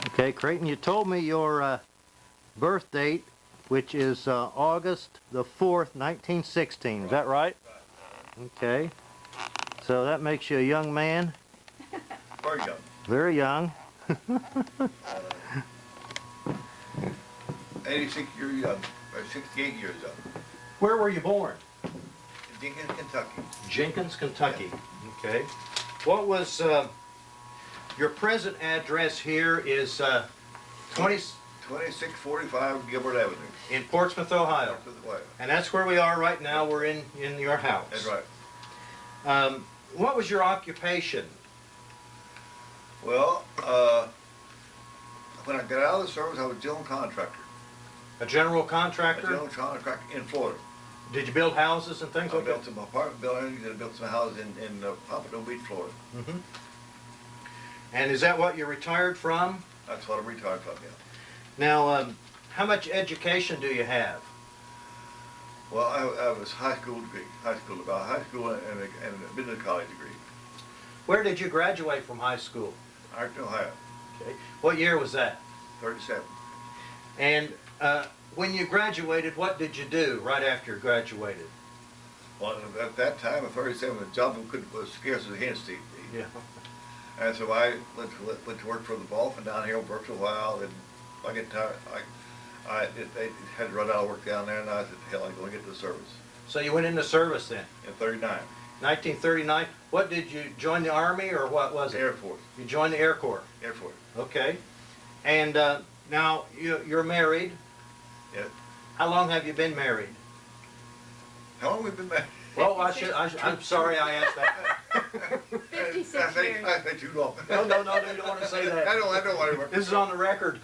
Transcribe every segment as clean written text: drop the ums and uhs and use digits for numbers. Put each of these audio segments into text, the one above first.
Okay, Crayton, you told me your birth date, which is August the 4th, 1916. Is that right? Right. Okay. So that makes you a young man. Very young. Very young. 86 years young, or 68 years young. Where were you born? Jenkins, Kentucky. Jenkins, Kentucky. Okay. What was your present address here is 2645 Gilbert Avenue. in Portsmouth, Ohio. And that's where we are right now. We're in your house. That's right. What was your occupation? Well, when I got out of the service, I was a general contractor. A general contractor? A general contractor in Florida. Did you build houses and things I like that? built some apartment buildings and built some houses in Pompano Beach, Florida. Mm-hmm. And is that what you retired from? That's what I retired from, yeah. Now, how much education do you have? Well, I was high school and a business college degree. Where did you graduate from high school? Ironton, Ohio. Okay. What year was that? 37. And when you graduated, what did you do right after you graduated? Well, at that time, at 37, the job was scarce as a hen's teeth. Yeah. And so I went to work for the Ball and down here, worked for a while, and I get tired. They had to run out of work down there, and I said, hell, I'm going to get to the service. So you went into service then? In 39. 1939. What did you join the Army or what was it? Air Force. You joined the Air Corps. Air Force. Okay. And now you're married. Yes. How long have you been married? How long have we been married? Well, I'm sorry I asked that. 56 I think too long. No, you don't want to say that. I don't want to. This is on the record.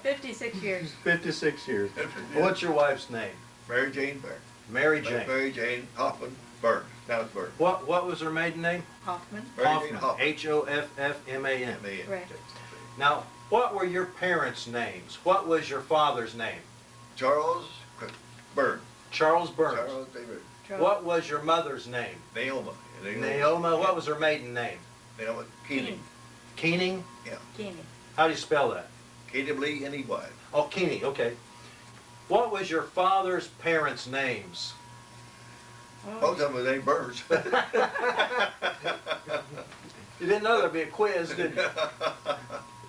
56 years. 56 years. What's your wife's name? Mary Jane Burns. Mary Jane. Mary Jane Hoffman Burns. Now it's Burns. What was her maiden name? Hoffman. Mary Jane Hoffman. Hoffman. Hoffman. M.A.N. Right. Now, what were your parents' names? What was your father's name? Charles Burns. Charles Burns. Charles David. What was your mother's name? Naoma. Naoma. What was her maiden name? Naoma Keeney. Keening? Yeah. Keeney. How do you spell that? K-W-N-E-Y. Oh, Keeney. Okay. What was your father's parents' names? Both of them were named Burns. You didn't know there'd be a quiz, did you?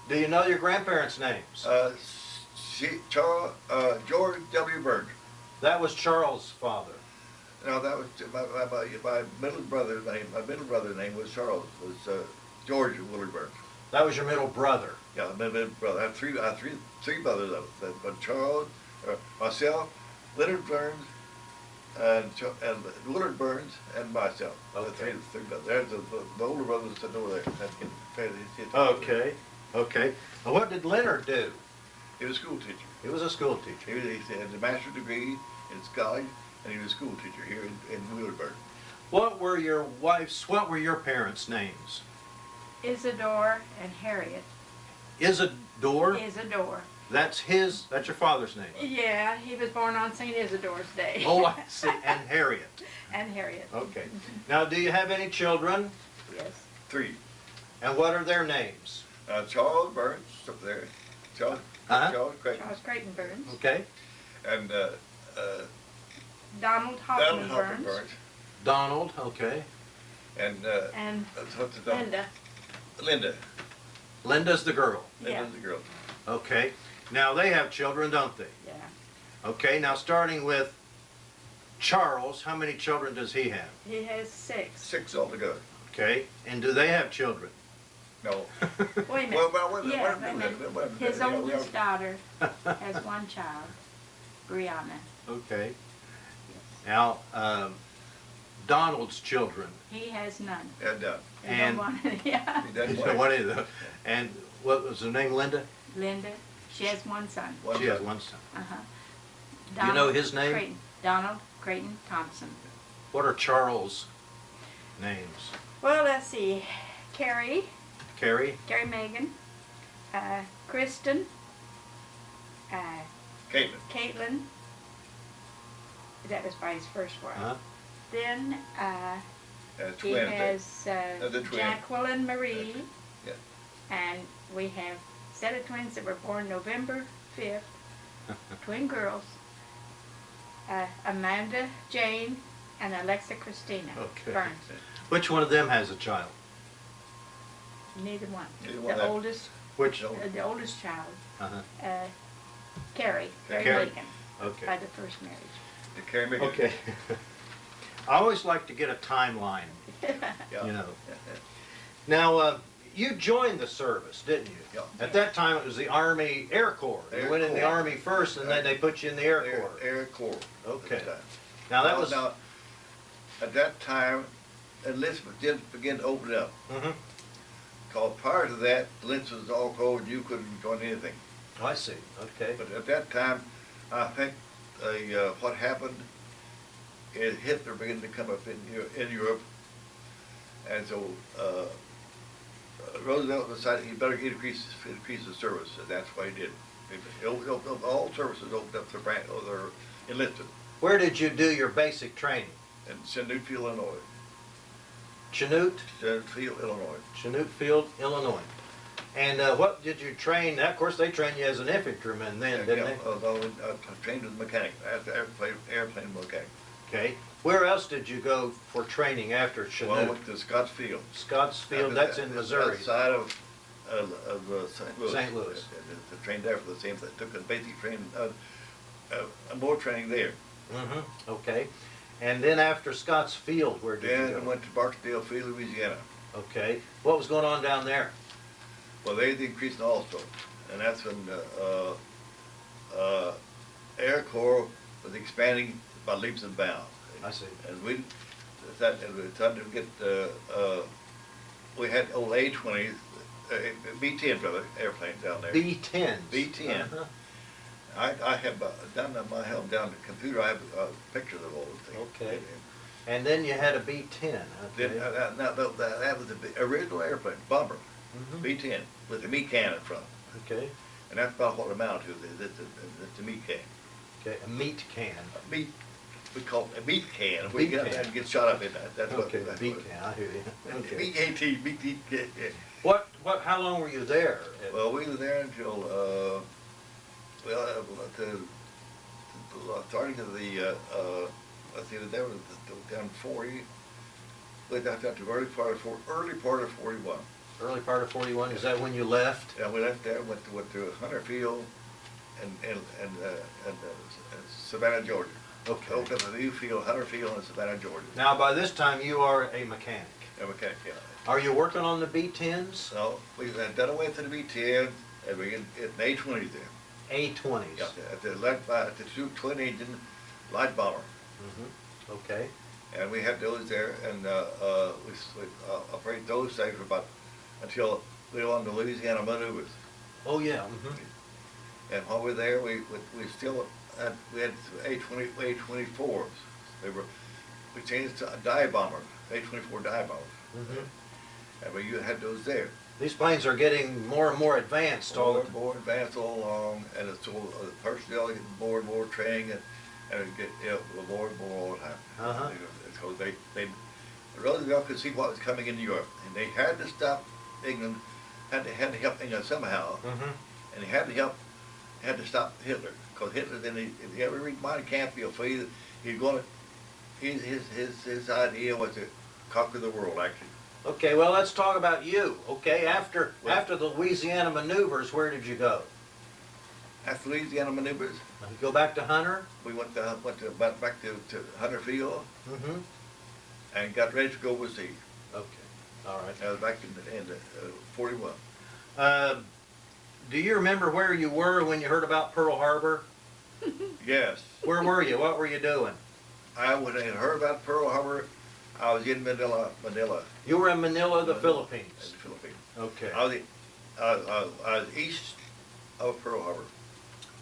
Do you know your grandparents' names? George W. Burns. That was Charles' father. No, that was my middle brother's name. My middle brother's name was Charles. Was George Willard Burns. That was your middle brother. Yeah, my middle brother. I have three brothers. But Charles, myself, Leonard Burns, and Willard Burns, and myself. Okay. Three brothers. There's the older brothers sitting over there. Okay. Okay. Now, what did Leonard do? He was a school teacher. He was a school teacher. He had a master's degree in college, and he was a school teacher here in Wheelerburg. What were your parents' names? Isidore and Harriet. Isidore? Isidore. That's your father's name? Yeah, he was born on St. Isidore's Day. Oh, I see. And Harriet. And Harriet. Okay. Now, do you have any children? Yes. 3. And what are their names? Charles Burns, up there. Charles Crayton. Charles Crayton Burns. Okay. And Donald Hoffman Burns. Donald, okay. And what's the Linda. Linda. Linda's the girl. Yeah. Linda's the girl. Okay. Now, they have children, don't they? Yeah. Okay, now starting with Charles, how many children does he have? He has 6. 6 altogether. Okay, and do they have children? No. Wait a minute. Well, His oldest daughter has 1 child, Brianna. Okay. Now, Donald's children. He has none. And Yeah. he doesn't So what is it? And what was her name, Linda? Linda. She has 1 son. She has 1 son. Uh-huh. Do you know his name? Crayton. Donald Crayton Thompson. What are Charles' names? Well, let's see. Carrie Carrie? Megan, Kristen, Caitlin. That was by his first wife. Uh-huh. Then He twins. has the twin. Jacqueline Marie. Yeah. And we have a set of twins that were born November 5th, twin girls. Amanda Jane and Alexa Christina Okay. Burns. Which one of them has a child? Neither one. Neither one The have- oldest, Which? the oldest child, Uh-huh. Carrie Carrie. Lincoln, Okay. by the first marriage. The Carrie Mickey. Okay. I always like to get a timeline, Yeah. you know. Yeah. Now, you joined the service, didn't you? Yeah. At that time, it was the Army Air Corps. You Air went in the Corps. Army first, and then they put you in the Air Corps. Air Corps. Okay. At the time. Now, that was... Now, at that time, enlistment didn't begin to open up. Mhm. Because prior to that, enlistment was all closed and you couldn't join anything. I see, okay. But at that time, I think what happened is Hitler began to come up in Europe. And so Roosevelt decided he better increase the service, and that's what he did. All services opened up their enlisted Where did you do your basic training? in Chanute Field, Illinois. Chanute? Chanute Field, Illinois. Chanute Field, Illinois. And what did you train? Of course, they trained you as an infantryman then, didn't they? I trained as a mechanic, as an airplane mechanic. Okay. Where else did you go for training after Well, I Chanute? went to Scottsfield. Scottsfield, that's in Missouri. Outside of St. Louis. St. Louis. I trained there for the same thing. Took a basic training, more training there. Mm-hmm, okay. And then after Scottsfield, where did Then you I go? went to Barksdale Field, Louisiana. Okay. What was going on down there? Well, they increased also, and that's when Air Corps was expanding by leaps and bounds. I see. And we, that, it was time to get, we had old A-20s, B-10 brother, airplanes down there. B-10s. B-10. Uh-huh. I have down at my home, down the computer, I have pictures of all those things. Okay. And then you had a B-10. Then, Okay. that was the original airplane, bomber, Mhm. B-10, with the meat can in front. Okay. And that's about what it amounted to, the meat can. Okay. A meat can. Meat, we call it a meat can. If we Meat get can. that and get shot up in that, that's what. Okay. That's Meat what- can. I hear you. Okay. B-A-T, meat can. What? How long were you there? Well, we were there until, starting of the, let's see, there was down 40, but that's at the early part of 41. Early part of 41. Is that when you left? And we left there, went to Hunter Field and Savannah, Georgia. Okay. Opened up a new field, Hunter Field in Savannah, Georgia. Now, by this time, you are a mechanic. Okay, yeah. Are you working on the B-10s? So we done away to the B-10, and we get A-20s there. A-20s. Yeah, led by the two twin engine light bomber. Mm-hmm. Okay. And we had those there, and we operated those things for about, until we were on the Louisiana maneuvers. Oh, yeah. Mm-hmm. And while we were there, we still had, we had A-24s. We changed to dive bombers, A-24 dive bombers. Mm-hmm. And we had those there. These planes are getting more and more advanced all the time. More advanced all along, and it's all, the personnel getting more and more training, and it get, more and more all the time. Uh-huh. So they, Roosevelt could see what was coming into Europe, and they had to stop England, had to help England somehow, Mm-hmm. and he had to stop Hitler, because Hitler, then if you ever read Mein Kampf, you'll see that he's going to, his idea was to conquer the world, actually. Okay, well, let's talk about you. Okay, after Well- after the Louisiana maneuvers, where did you go? After Louisiana maneuvers, You go back to Hunter? we went back to Hunter Field Mm-hmm. and got ready to go overseas. Okay, all right. That was back in 41. Do you remember where you were when you heard about Pearl Harbor? Yes, Where were you? What were you doing? when I had heard about Pearl Harbor, I was in Manila, You were in Manila, the in Philippines. the Philippines. Okay. I was east of Pearl Harbor,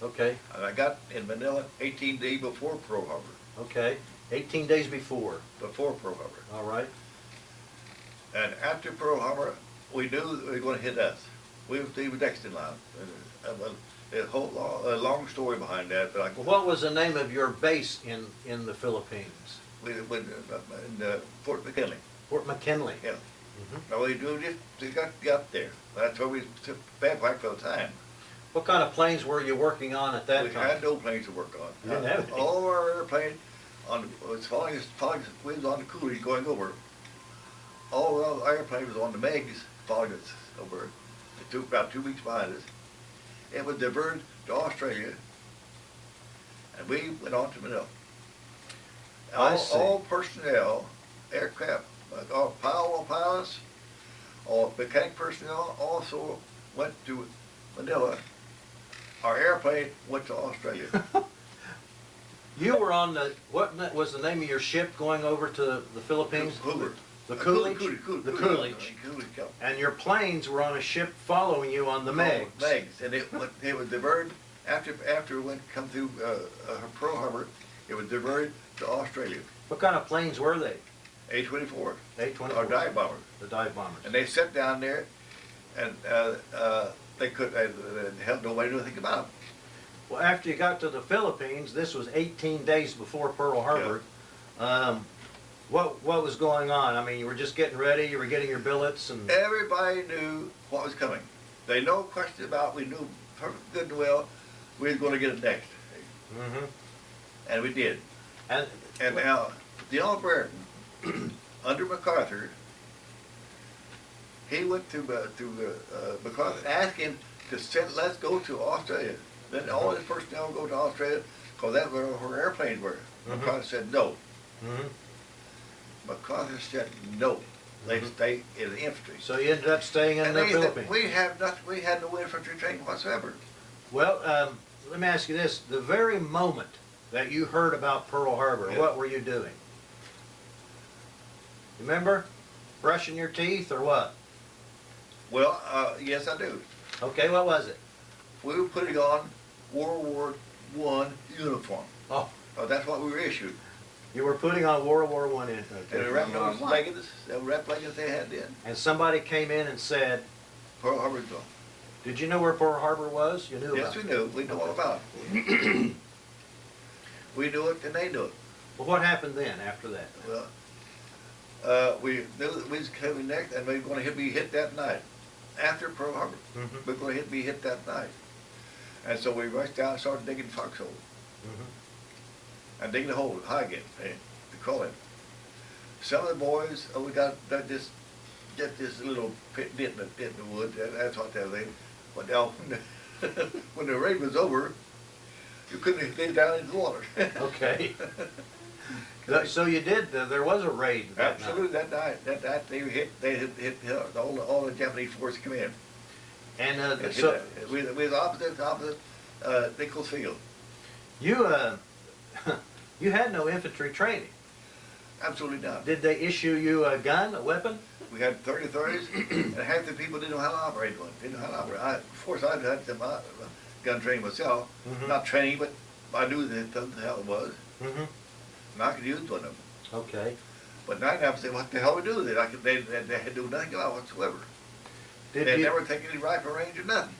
Okay. and I got in Manila 18 days before Pearl Harbor. Okay. 18 days before. Before Pearl Harbor, All right. and after Pearl Harbor, we knew they were going to hit us. We were next in line. There's a long story behind that, but Well, what was the name of your base in the Philippines? we went in Fort McKinley. Fort McKinley. Yeah. Mhm. No, we do just, they got there. That's where we took backpack for the time. What kind of planes were you working on at that We time? had no planes to work on. You didn't have any? All of our airplanes, it's falling, we was on the Cooley going over. All of our airplanes was on the Megs following us over. It took about 2 weeks behind us. It was diverted to Australia, and we went on to Manila. I see. All personnel, aircraft, all pilots, all mechanic personnel also went to Manila. Our airplane went to Australia. You were on the, what was the name of your ship going over to the Philippines? Hoover. The Coolidge? The The Coolidge. Coolidge. And your planes were on a ship following you on the Megs. Megs, and it was diverted after it went come through Pearl Harbor. It was diverted to Australia. What kind of planes were they? A-24. A-24. Our dive bombers. The dive bombers. And they sat down there, and they had nobody knew anything about them. Well, after you got to the Philippines, this was 18 days before Pearl Harbor. What was going on? I mean, you were just getting ready, you were getting your billets, and Everybody knew what was coming. They no question about. We knew perfect good and well we were going to get it next, Mhm. and we did. And now, General Brereton, under MacArthur, he went to MacArthur, asked him to send. Let's go to Australia. Then all his personnel go to Australia because that's where our airplanes were. MacArthur said no. Mhm. MacArthur said no. They stay in the infantry. So you ended up staying in And the they said, Philippines. we have nothing. We had no infantry training whatsoever. Well, let me ask you this: the very moment that you heard about Pearl Harbor, Yeah. what were you doing? Remember, brushing your teeth or what? Well, yes, I do. Okay, what was it? We were putting on World War I uniform. Oh, That's what we were issued. you were putting on World War I in. And the wrap those leggings, the wrap leggings they had then. And somebody came in and said, Pearl Harbor's gone. "Did you know where Pearl Harbor was? You knew Yes, about we it." knew. We knew all about it. We knew it, and they knew it. Well, what happened then after that? Well, we knew that we was coming next, and we were going to be hit that night. After Pearl Harbor, Mhm. we were going to be hit that night. And so we rushed down and started digging foxholes. Mhm. And digging a hole, high again, to call it. Some of the boys, we got this, get this little pit in the wood. That's what they did. But now, when the raid was over, you couldn't get down in the water. Okay. So you did. There was a raid that night. Absolutely, that night they hit all the Japanese forces come in. And And so we was opposite Nichols Field. you you had no infantry training. Absolutely not. Did they issue you a gun, a weapon? We had 30-30s, and half the people didn't know how to operate one. Didn't know how to operate. Of course, I'd had some gun training myself. Mhm. Not training, but I knew that the hell it was, Mm-hmm. and I could use one of them. Okay. But 99% said, what the hell we do with it? They had to do nothing about it whatsoever. Did They had you, never taken any rifle range or nothing.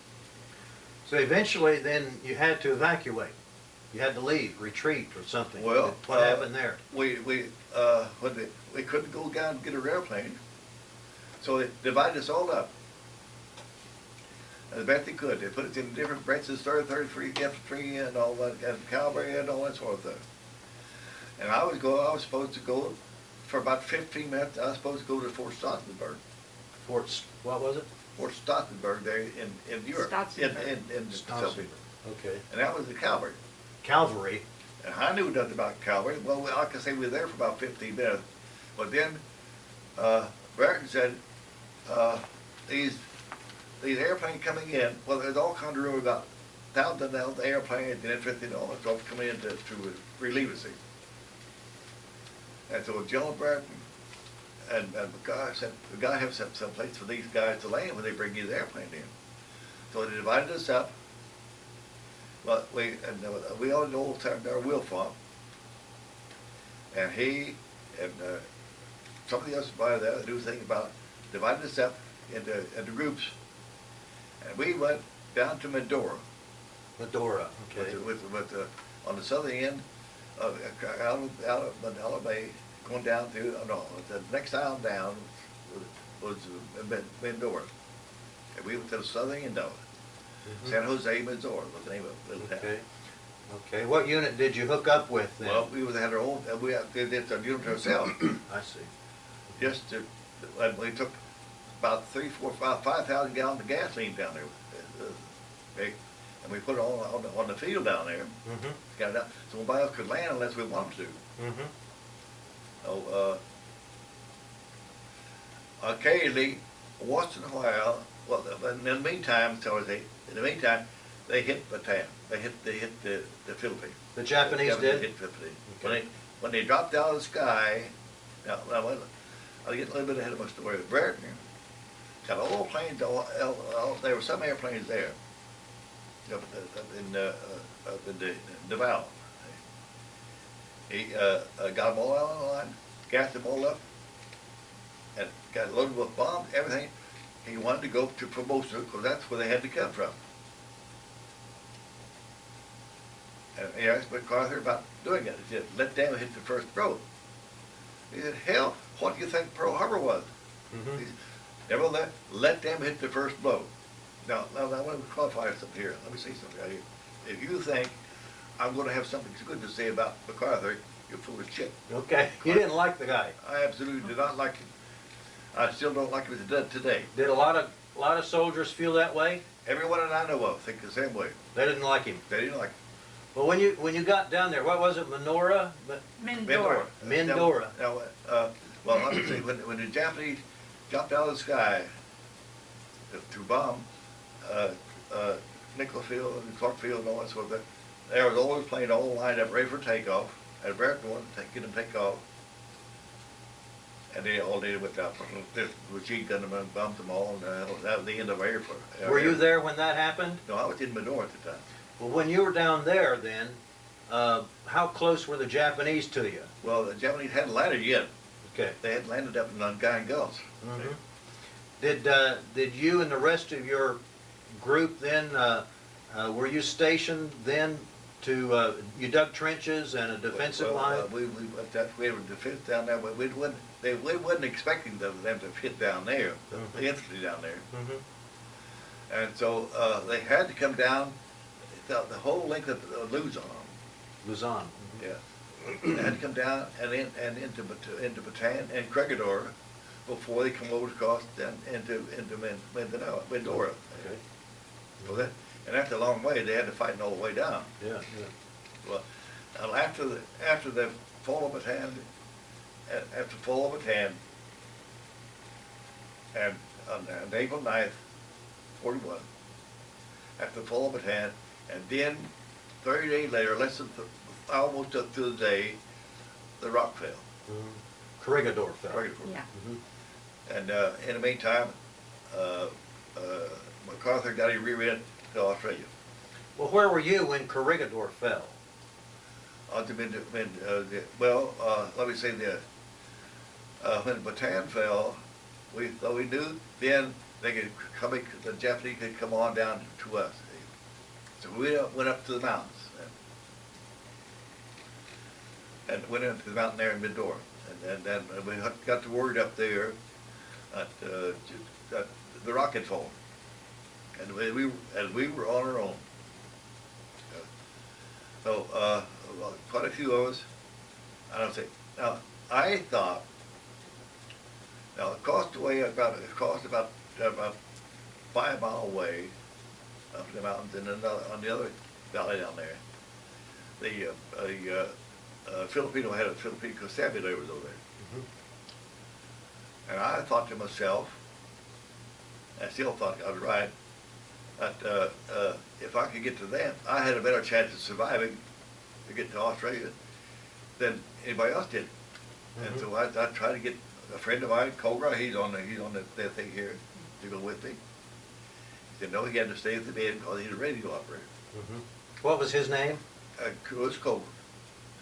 so eventually then you had to evacuate. You had to leave, retreat or something. Well, What happened there? We couldn't go down and get an airplane, so they divided us all up as best they could. They put us in different branches, 3rd, 33 infantry, and all that, and cavalry, and all that sort of thing. And I was supposed to go for about 15 minutes. I was supposed to go to Fort Stauffenberg. What was it? Fort Stauffenberg there in Europe, Stauffenberg. in Sicily. Okay. And that was the cavalry. Cavalry. And I knew nothing about cavalry. Well, like I say, we were there for about 15 minutes. But then Brereton said, these airplanes coming in, well, there's all kinds of rumors about thousands of airplanes and everything, all that stuff coming in to relieve us. And so General Brereton and the guy have some place for these guys to land when they bring these airplanes in. So they divided us up. Well, we all know there Wilfont, and he and some of the others by there knew things about dividing us up into groups, and we went down to Medora. Medora. Okay. On the southern end of out of Manila Bay, going down through, no, the next island down was Mendora. And we went to the southern end of it. San Jose, Missouri was the name of the little town. Okay. Okay, what unit did you hook up with then? Well, we had our own, we did our unit ourselves. I see. Just to, and we took about 3, 4, 5,000 gallons of gasoline down there. Okay, and we put it on the field down there. Mm-hmm. Got it out, so nobody else could land unless we wanted to. Mm-hmm. So, occasionally, once in a while, well, in the meantime, in the meantime, they hit Bataan. They hit the Philippines. The Japanese did? Hit the Philippines. Okay. When they dropped out of the sky, now I'll get a little bit ahead of my story. Brereton got all planes, there were some airplanes there up in the Davao. He got them all out on the line, gassed them all up, and got loaded with bombs, everything. He wanted to go to Formosa because that's where they had to come from. And he asked MacArthur about doing it. He said, let them hit the first blow. He said, hell, what do you think Pearl Harbor was? Mm-hmm. He said, nevertheless, let them hit the first blow. Now, I want to qualify something here. Let me say something out here. If you think I'm going to have something good to say about MacArthur, you're full of shit. Okay, you didn't like the guy. I absolutely did not like him. I still don't like him today. Did a lot of soldiers feel that way? Everyone that I know of think the same way. They didn't like him. They didn't like him. Well, when you got down there, what was it, Mendora? Mendora. Mendora. Now, well, let me say, when the Japanese dropped out of the sky to bomb Nicholas Field and Clark Field and all that sort of thing, there was always plane all lined up ready for takeoff. And Brereton wanted to get them take off. And they all did went down. This machine gun them and bumped them all, and that was the end of our airport. Were you there when that happened? No, I was in Mendora at the time. Well, when you were down there then, how close were the Japanese to you? Well, the Japanese hadn't landed yet. Okay. They hadn't landed up in Nangang Gulf. Mm-hmm. Did you and the rest of your group then, were you stationed then to, you dug trenches and a defensive line? We had a defense down there, but we wasn't expecting them to hit down there, the infantry down there. Mm-hmm. And so they had to come down the whole length of Luzon. Luzon. Yeah. They had to come down and into Bataan and Crayton before they come over across into Mendora. Okay. So and after a long way, they had to fight all the way down. Yeah, yeah. Well, after the fall of Bataan, and on April 9th, 41, after the fall of Bataan, and then 30 days later, almost up to the day, the rock fell. Mm-hmm. Corregidor fell. Corregidor. Yeah. Mm-hmm. And in the meantime, MacArthur got his rear end to Australia. Well, where were you when Corregidor fell? Let me say this. When Bataan fell, we knew then they could the Japanese could come on down to us. So we went up to the mountains and went into the mountain there in Mendora. And then we got the word up there that the rock had fallen. And we were on our own. So quite a few of us, I don't say. Now I thought. Now it cost about 5 miles away up the mountains, and on the other valley down there, the Filipino had a Filipino constabulary was over there. Mm-hmm. And I thought to myself, I still thought I was right, that if I could get to them, I had a better chance of surviving to get to Australia than anybody else did. Mm-hmm. And so I tried to get a friend of mine, Cobra, he's on the thing here to go with me. He said, no, he had to stay at the bed because he's a radio operator. Mm-hmm. What was his name? Louis Cobra.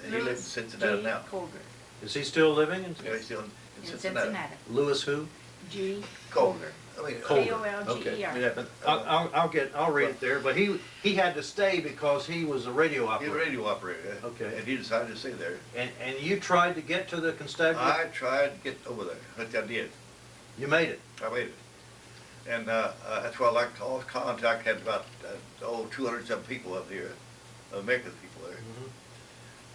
And he lives in Cincinnati now. Colbert. Is he still living in Yeah, he's still in In Cincinnati. Cincinnati. Louis who? G. Colder. I mean, Colder. K-O-L-G-E-R. yeah, but, I'll read it there, but he had to stay because he was a radio he's a operator. radio operator. Okay. And he decided to stay there. And you tried to get to the constabulary? I tried to get over there, which I did. You made it? I made it. And that's why I like to always contact, had about, 200 some people up here, American people there. Mhm.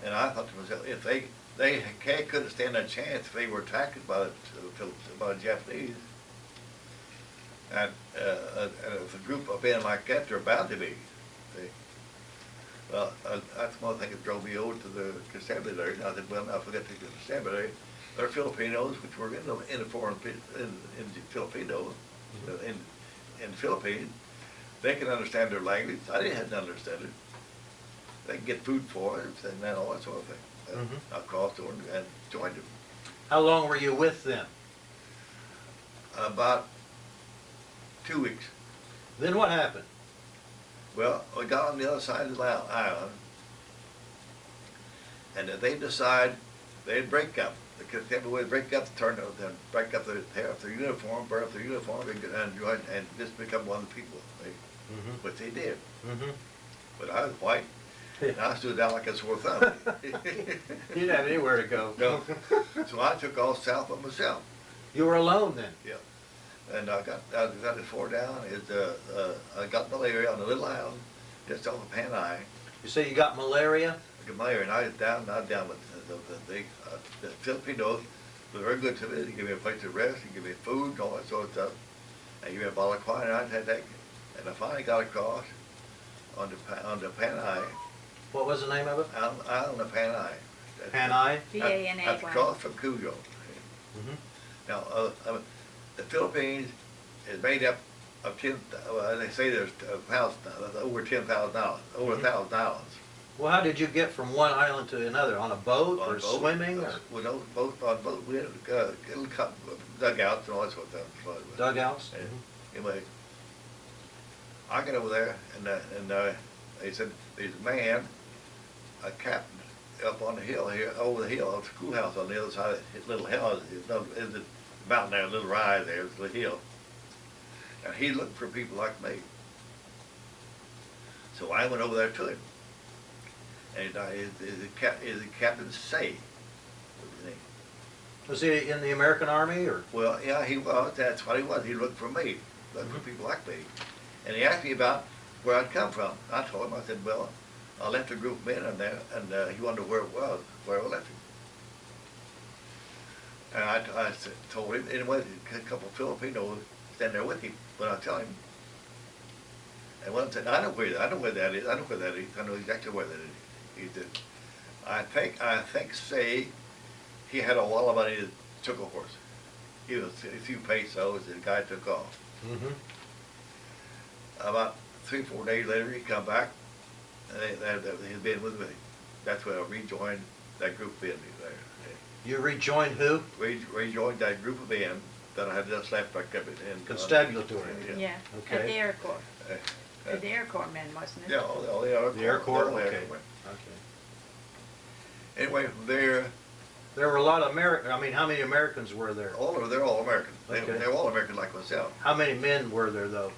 And I thought to myself, if they couldn't stand a chance if they were attacked by the Japanese. And if a group of men like that, they're bound to be. See? Well, that's one thing that drove me over to the constabulary. And I said, well, now I forgot to the constabulary. They're Filipinos, which were in the Filipino, in the Philippines. They can understand their language. I didn't have to understand it. They can get food for it and all that sort of thing. I crossed over and joined them. How long were you with them? About 2 weeks. Then what happened? Well, we got on the other side of the island, and they decide they'd break up. The constabulary would break up the turn, then break up tear up their uniform, burn up their uniform, and join, and just become one of the people. Which they did. But I was white, and I stood out like a sore thumb. You didn't have anywhere to go. No. So I took off south by myself. You were alone then? Yeah. And I got it far down. I got malaria on a little island just off of Panay. You say you got malaria? I got malaria, and I was down with the Filipinos. Were very good to me. They gave me a place to rest, they gave me food and all that sort of stuff. And gave me a bottle of quinine. I had that. And I finally got across on the Panay, What was the name of it? island of Panay. Panay? P-A-N-A-Y. That's across from Cuyo. Now, the Philippines is made up of they say there's over 10,000 islands, over 1,000 islands. Well, how did you get from one island to another? On a boat On or a boat, swimming? Or Well, no, on boat, we had little dugouts and all that sort of stuff. dugouts? And anyway, I got over there, and they said there's a man, a captain, up on the hill here, over the hill, a schoolhouse on the other side of his little hill. There's a mountain there, a little rise there, it's a hill. And he looked for people like me. So I went over there to him. And is Captain Say, was his name. Was he in the American Army or? Well, yeah, he was. That's what he was. He looked for me, looked for people like me. And he asked me about where I'd come from. I told him, I said, well, I left a group of men in there, and he wondered where it was, where I left him. And I told him, anyway, a couple of Filipinos standing there with him when I tell him. And one said, I know where that is, I know where that is, I know exactly where that is. He said, I think, say, he had a wall of money that took a horse. He was a few pesos, and the guy took off. About 3 or 4 days later, he come back, and he'd been with me. That's when I rejoined that group of men there. You rejoined who? Rejoined that group of men that I had just left back up in Constabulary. Yeah, Okay. at the Air Corps. Uh, The Air Corps men, wasn't it? Yeah, all the Air Corps. The Air Corps? all the Air Okay. Corps. Okay. Anyway, from there, There were a lot of I mean, how many Americans were there? they're all American. Okay. They're all American like myself. How many men were there though?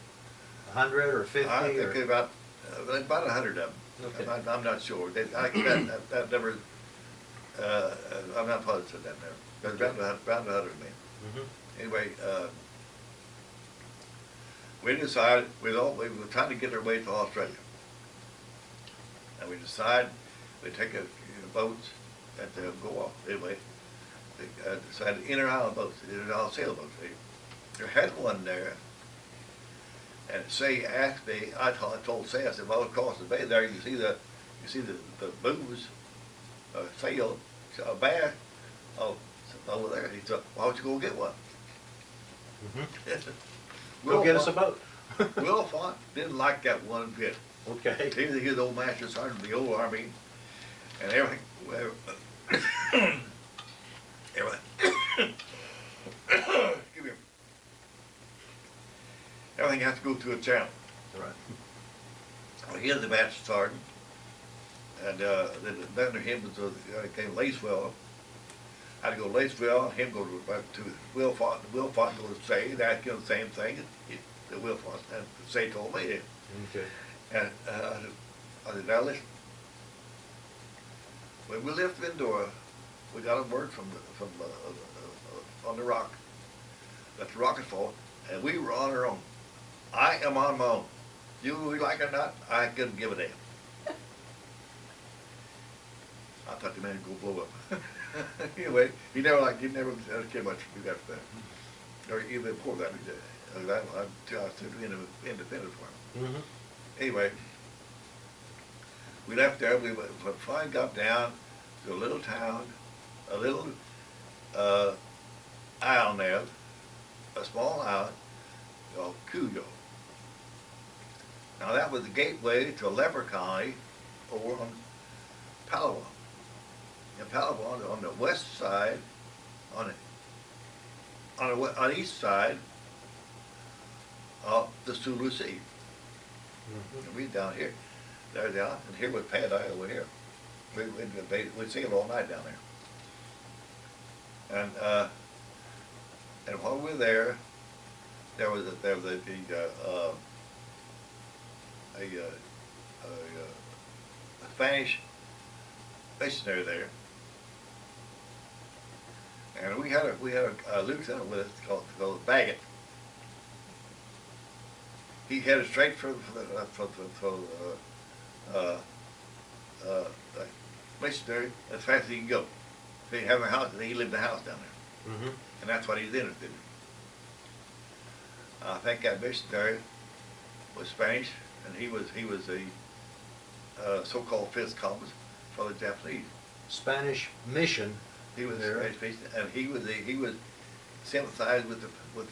100 or 50? I or? think about 100 of them. Okay. I'm not sure. That number, I'm not positive that number. There's around 100 men. Mhm. Anyway, we decided we were trying to get our way to Australia, and we decided we'd take a boats and go off. Anyway, we decided inter-island boats, inter-island sailboats. There had one there, and Say asked me. I told Say, I said, well, across the bay there, you see the booze, sail, a bass, over there. He said, why don't you go get one? Go get us a boat. Will Font didn't like that one bit. Okay. He was the old master sergeant of the old army, and everything. Excuse me. Everything has to go through a channel. Right. Well, he was the master sergeant, and then under him was came Lacewell. I'd go to Laceville, him go to Will Font go to Say, ask him the same thing. The Will Font, and Say told me. Okay. And I said, now listen. When we left Vendora, we got a word from on the rock that the rocket fall, and we were on our own. I am on my own. You like it or not, I couldn't give a damn. I thought the man would go blow up. Anyway, he never cared much for that for that. Or even before that, he did. I stood independent for him. Mm-hmm. Anyway, we left there. We finally got down to a little town, a little island there, a small island called Cuyo. Now that was the gateway to a leper colony over on Palawan. In Palawan, on the west side, on the east side of the Sulu Sea. Mm-hmm. And we down here, there's the island, and here was Pad Eye over here. We'd sail all night down there. And while we were there, there was a Spanish missionary there, and we had a lieutenant with us called Baggett. He headed straight for the missionary as fast as he could go. He didn't have a house, and he lived in a house down there, Mm-hmm. and that's what he was interested in. I think that missionary was Spanish, and he was a so-called fifth columnist for the Japanese. Spanish mission. He was there. Spanish mission, and he was sympathized with the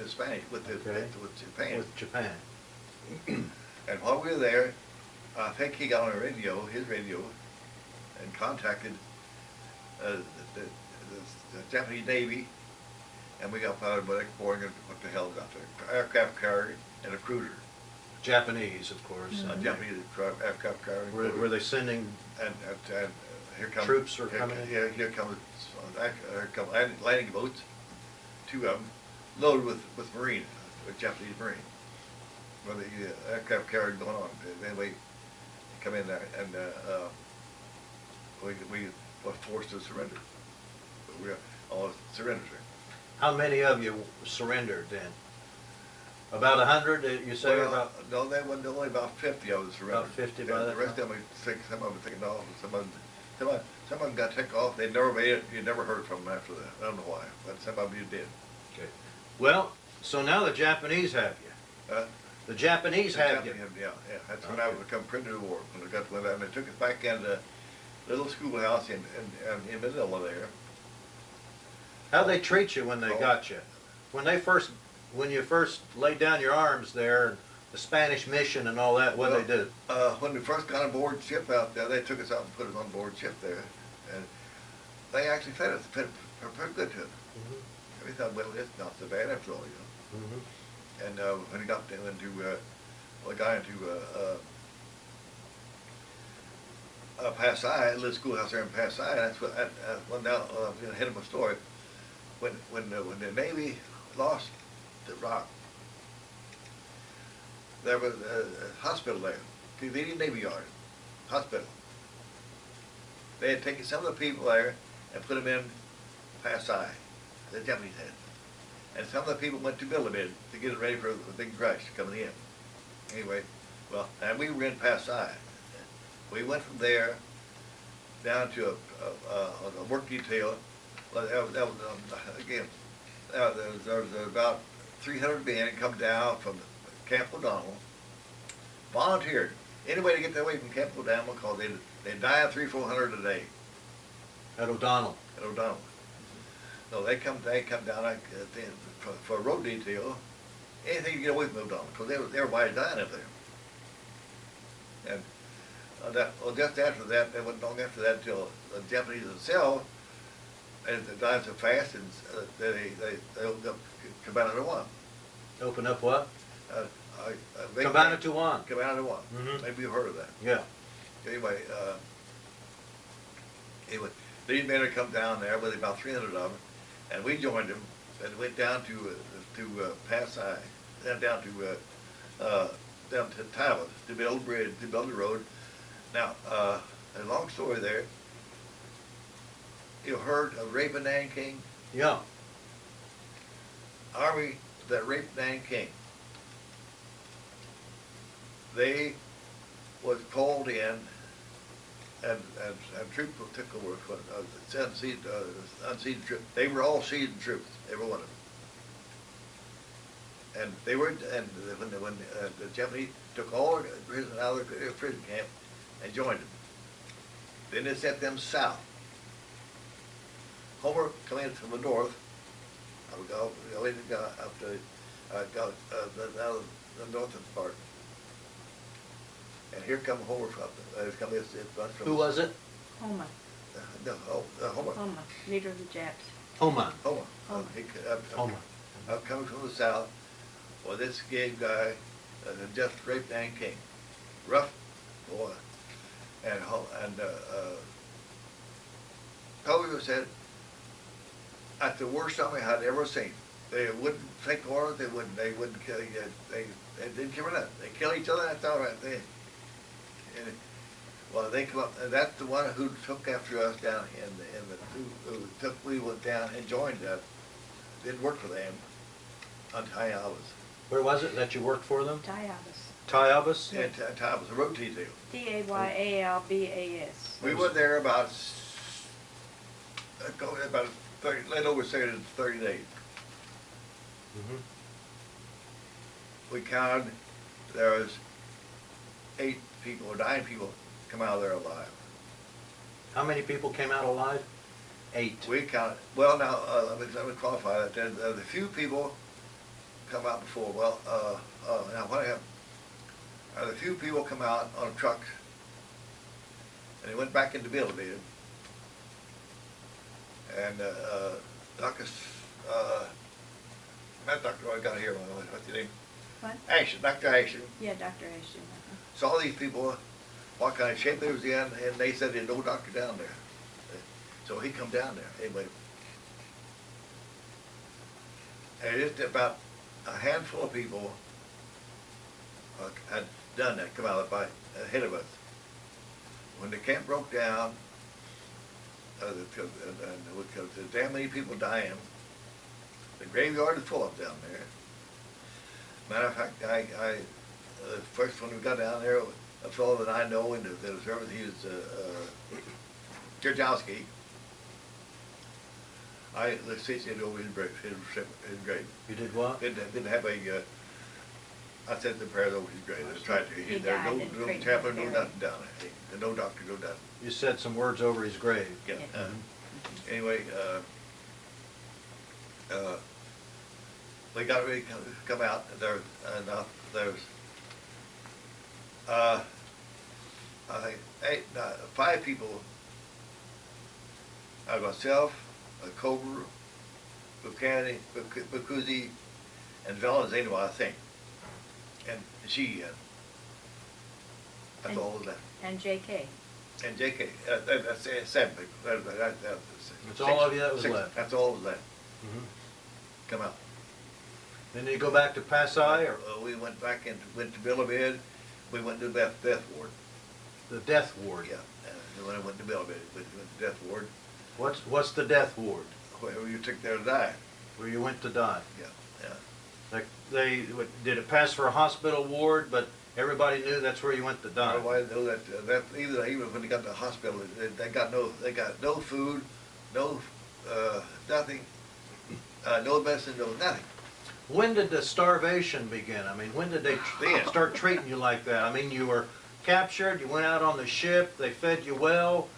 Spanish with Japan. With Japan. And while we were there, I think he got on a radio, his radio, and contacted the Japanese Navy, and we got piloted by Boeing and what the hell got there? Aircraft carrier and a cruiser. Japanese, of course. Mhm. Japanese aircraft carrier. and cruiser. Were they sending And here comes Troops are coming in? Yeah, here comes landing boats, two of them, loaded with Marine, with Japanese Marine. Well, the aircraft carrier going on. Anyway, come in there, and we were forced to surrender. We all surrendered. How many of you surrendered then? About 100, you say? Well, About no, there wasn't only about 50 of us surrendered. About 50 Yeah, by the that rest time? of them, some of them taken off, and some of them got taken off. They never made it. You never heard from them after that. I don't know why, but some of you did. okay. Well, so now the Japanese have you. The Japanese have you. Yeah. That's when I become prisoner of war. When they took us back in the little schoolhouse in Manila there. How'd they treat you when they Oh. got you? When you first laid down your arms there, the Spanish mission and all that, what'd they do? When we first got on board ship out there, they took us out and put us on board ship there, and they actually fed us, pretty good to us. Mm-hmm. We thought, well, it's not so bad after all, you know. Mm-hmm. And when we got into, we got into Pasai, a little schoolhouse there in Pasai, that's what, well, now, ahead of my story, when the Navy lost the Rock, there was a hospital there, convenient Navy Yard, hospital. They had taken some of the people there and put them in Pasai, the Japanese had. And some of the people went to Bilibid to get it ready for the big rush coming in. Anyway, well, and we were in Pasai. We went from there down to a work detail. Well, again, there was about 300 men that come down from Camp O'Donnell, volunteered. Any way to get away from Camp O'Donnell, because they die of 300-400 a day At O'Donnell. at O'Donnell. No, they come down for a road detail, anything to get away from O'Donnell, because everybody's dying up there. And just after that, they wasn't long after that until the Japanese themselves, and they died so fast, and they opened up Cabana 1. Open up what? They Cabana to one. Cabana 1. Mhm. Maybe you've heard of that. Yeah. Anyway, these men had come down there with about 300 of them, and we joined them and went down to Passai, then down to Tawas to build a bridge, to build a road. Now, a long story there. You heard of raping Nan King? Yeah. Army that raped Nan King. They was called in, and troops took over. Unseated troops. They were all seasoned troops, every one of them. And they were, and when the Japanese took all the prisoners out of their prison camp and joined them, then they sent them south. Homer come in from the north. I would go up to the northern part. And here come Homer from Who was it? Homa, Homer. Homa, leader of the Japs. Homa. Homer. Homa. Coming from the south. Well, this gay guy just raped Nan King. Rough boy. And Toby said, that's the worst army I'd ever seen. They wouldn't take orders. They wouldn't kill you. They didn't care nothing. They kill each other. That's all right. Well, they come up, and that's the one who took after us down we went down and joined us. Didn't work for them until Tawas. Where was it that you worked for them? Tayabas. Tayabas? Yeah, Tawas, a road detail. Tayalbas. We were there about 30, let over say it 30 days. Mm-hmm. We counted, there was 8 people or 9 people come out of there alive. How many people came out alive? 8. We counted, well now, let me qualify that. The few people come out before, well, now what happened? The few people come out on trucks, and they went back into building. And Dr. Not Dr. I got here, what's your name? What? Ashton, Dr. Ashton. Yeah, Dr. Ashton. Saw these people, what kind of shape they was in, and they said there's no doctor down there. So he come down there, anyway. And just about a handful of people had done that, come out by ahead of us. When the camp broke down, because there's damn many people dying, the graveyard is full of down there. Matter of fact, the first one we got down there, a fellow that I know in the service, he was Georgowski. Let's see, it over his grave. You did what? Didn't have a. I said the prayers over his grave. I tried to. He There's died no in chaplain, no Crayton. nothing down there. No doctor, no nothing. You said some words over his grave. Yeah. Yeah. Anyway, we got ready to come out. There's 5 people. Myself, Cobra, Buchanan, Bakuzi, and Valenzano, I think. And she, that's all of that. And J.K. And J.K., that's 7. That's all of you that was 6, left. that's all of that. Mm-hmm. Come out. Then you go back to Passai, or We went back and went to Billabed. We went to the death ward. the death ward? Yeah. When I went to Billabed, we went to death ward, What's the death ward? where you took there to die. Where you went to die? Yeah, yeah. Like did it pass for a hospital ward, but everybody knew that's where you went to die? Everybody knew that even when they got to the hospital, they got no food, no nothing, no medicine, no nothing. When did the starvation begin? I mean, when did they Then. start treating you like that? I mean, you were captured, you went out on the ship, they fed you well,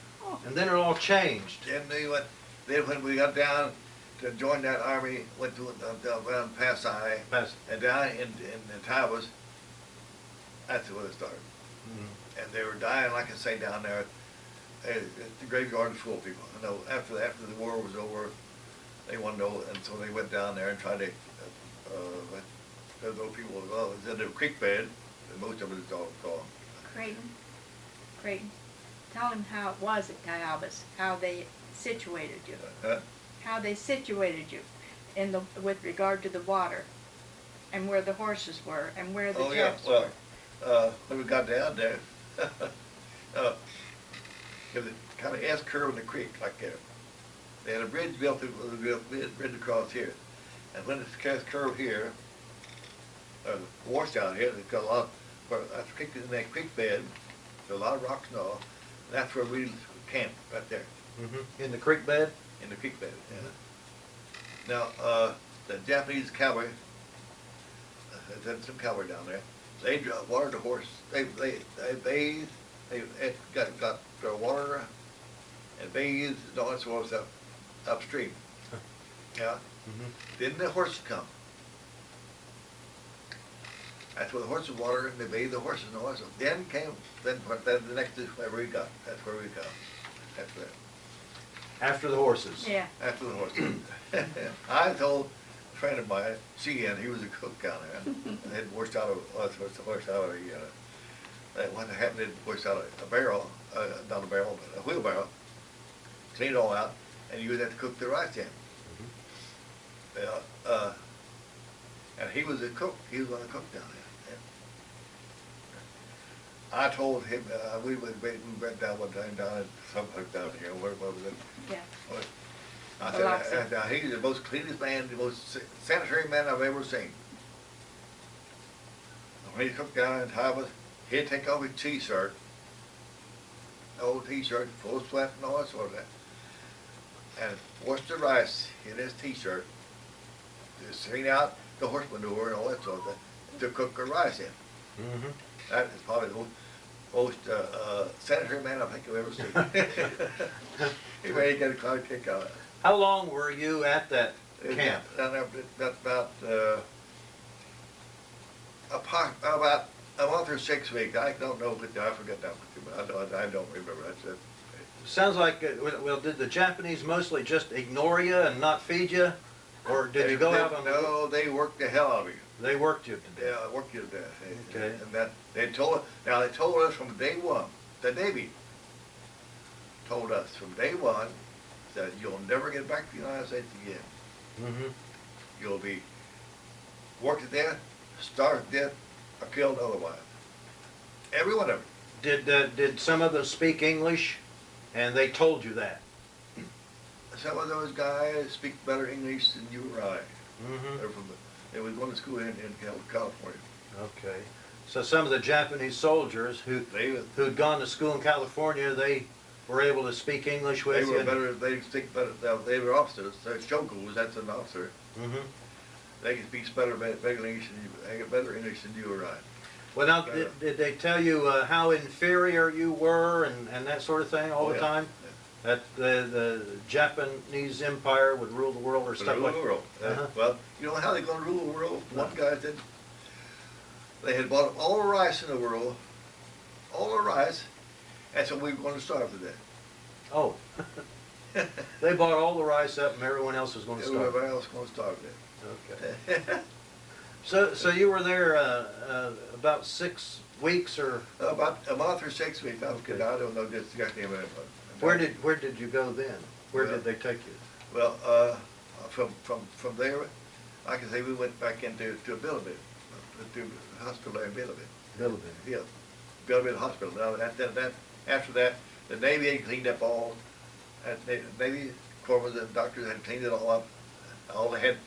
and then it all changed. Then when we got down to join that army, went to around Passai, and down in the Tawas, that's where it started. Mhm. And they were dying, like I say, down there. The graveyard was full of people. You know, after the war was over, they wanted to know, and so they went down there and tried to. Those people, well, it was in the creek bed, and most of it is all gone. Crayton. Tell him how it was at Tayabas, how they situated you. Huh? How they situated you with regard to the water, and where the horses were, and where the Oh, yeah, jets well, were. when we got down there, uh, there was a kind of S curve in the creek, like there. They had a bridge built, bridge across here. And when it's S curve here, washed out here, it's got a lot, that's creek in that creek bed, there's a lot of rocks and all. And that's where we camped, right there, In the creek bed? in the creek bed, yeah. Now, the Japanese cavalry, there's some cavalry down there, they watered the horse, they bathed, they got their water and bathed and all that sort of stuff upstream. Yeah. Then the horses come. That's where the horses water and they bathe the horses and all that stuff. Then the next is where we got. That's where we got. After that. After the horses? Yeah. After the horses. I told a friend of mine, CN, he was a cook down there. They had washed out what happened, they washed out a barrel, not a barrel, but a wheelbarrow, cleaned it all out, and you would have to cook the rice in. And he was a cook. He was one of the cooks down there. Yeah. I told him we went down one time down at some place down here. Where was it? Yeah. I Biloxi. said, he's the most cleanest man, the most sanitary man I've ever seen. When he cooked down in Taiwan, he'd take off his t-shirt, old t-shirt, full of sweat and all that sort of that, and wash the rice in his t-shirt, just clean out the horse manure and all that sort of thing, to cook the rice in. That is probably the most sanitary man I think I've ever seen. He made get a cloud kick out of it. How long were you at that camp? Down there, about a month or 6 weeks. I don't know, but I forget that, but I don't remember. That's it. Sounds like, well, did the Japanese mostly just ignore you and not feed you? Or did you go out on the... No, they worked the hell out of you. They worked you to death? Yeah, worked you to death. Okay. And that, they told us from day one, the Navy told us from day one that you'll never get back to the United States again. You'll be worked to death, starved to death, or killed otherwise. Every one of them. Did some of them speak English, and they told you that? Some of those guys speak better English than you or I. They was going to school in California. Okay. So some of the Japanese soldiers who'd gone to school in California, they were able to speak English with They you? were better. They speak better. They were officers. They're shoguns. That's an officer. They can speak better English than you or I. Well, now, did they tell you how inferior you were and that sort of thing all the time? That the Japanese Empire would rule the world or stuff like that? Rule the world. Well, you know how they're going to rule the world? One guy said they had bought up all the rice in the world, all the rice, and so we were going to starve to death. Oh. They bought all the rice up and everyone else was going to starve. Everybody else was going to starve to death. Okay. So you were there about 6 weeks or? About a month or 6 weeks. I don't know just exactly how many. Where did you go then? Where did they take you? Well, from there, I can say we went back into Bilibid, to the hospital there in Bilibid. Bilibid. Yeah, Bilibid Hospital. Now after that, the Navy had cleaned up all. The Navy corpsmen and doctors had cleaned it all up. All they had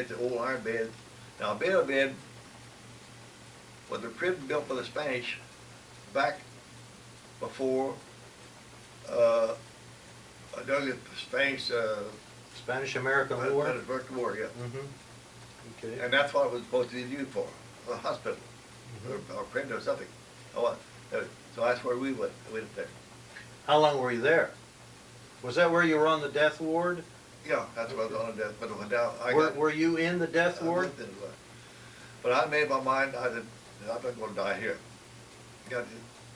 the old iron beds. Now Bilibid was a prison built by the Spanish back before. During the Spanish-American War? Spanish-American War, yeah. Okay. And that's what it was supposed to be used for, a hospital, or prison or something. So that's where we went there. How long were you there? Was that where you were on the death ward? Yeah, that's what I was on the death, but now Were you in the death ward? But I made my mind, I'm not going to die here. Got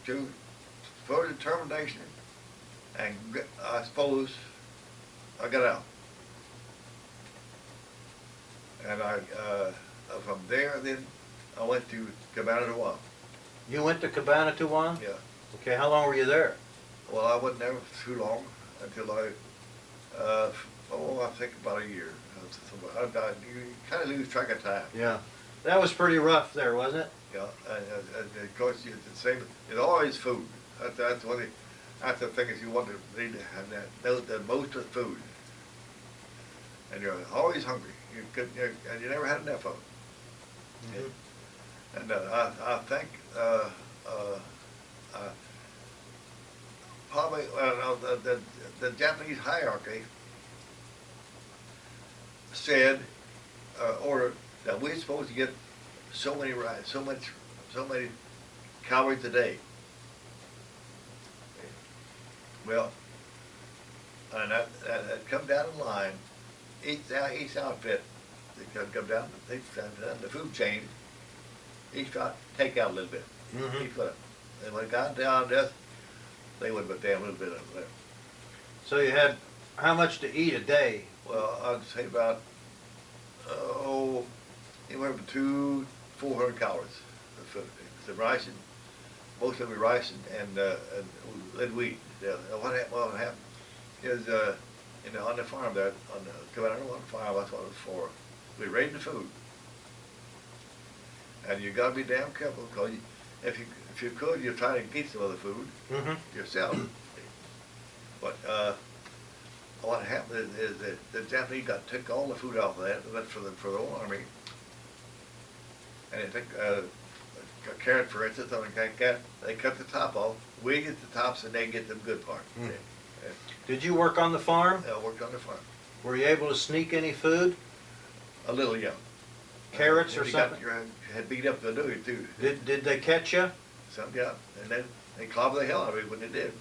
to for determination, and I suppose I got out. And from there then, I went to Cabanatuan. You went to Cabanatuan? Yeah. Okay, how long were you there? Well, I wasn't there too long until I think about a year. You kind of lose track of time. Yeah. That was pretty rough there, wasn't it? Yeah, and of course, the same, it's always food. That's one thing, that's the thing is you want to need to have that, know the most of food. And you're always hungry. And you never had enough of it. Mhm. And I think, probably, the Japanese hierarchy said, ordered that we're supposed to get so many rice, so many calories a day. Well, and that come down the line, each outfit, they come down the food chain, each got take out a little bit. Mhm. Each one. And when it got down to this, they would put down a little bit of it there. So you had how much to eat a day? Well, I'd say about, anywhere from 400 calories. The rice, and most of it rice and wheat. What happened is, on the farm there, coming out on the farm, that's what it was for. We raided the food. And you gotta be damn careful, because if you could, you're trying to eat some other food Mm-hmm. yourself. But, what happened is that the Japanese took all the food off of that, and went for the whole army. And they took, a carrot, for instance, they cut the top off, we get the tops, and they get the good part. Mm. Did you work on the farm? I worked on the farm. Were you able to sneak any food? A little, yeah. Carrots or If you got something? your head beat up, they'll do it too. Did they catch you? Some, yeah, and then they clobber the hell out of it when they did.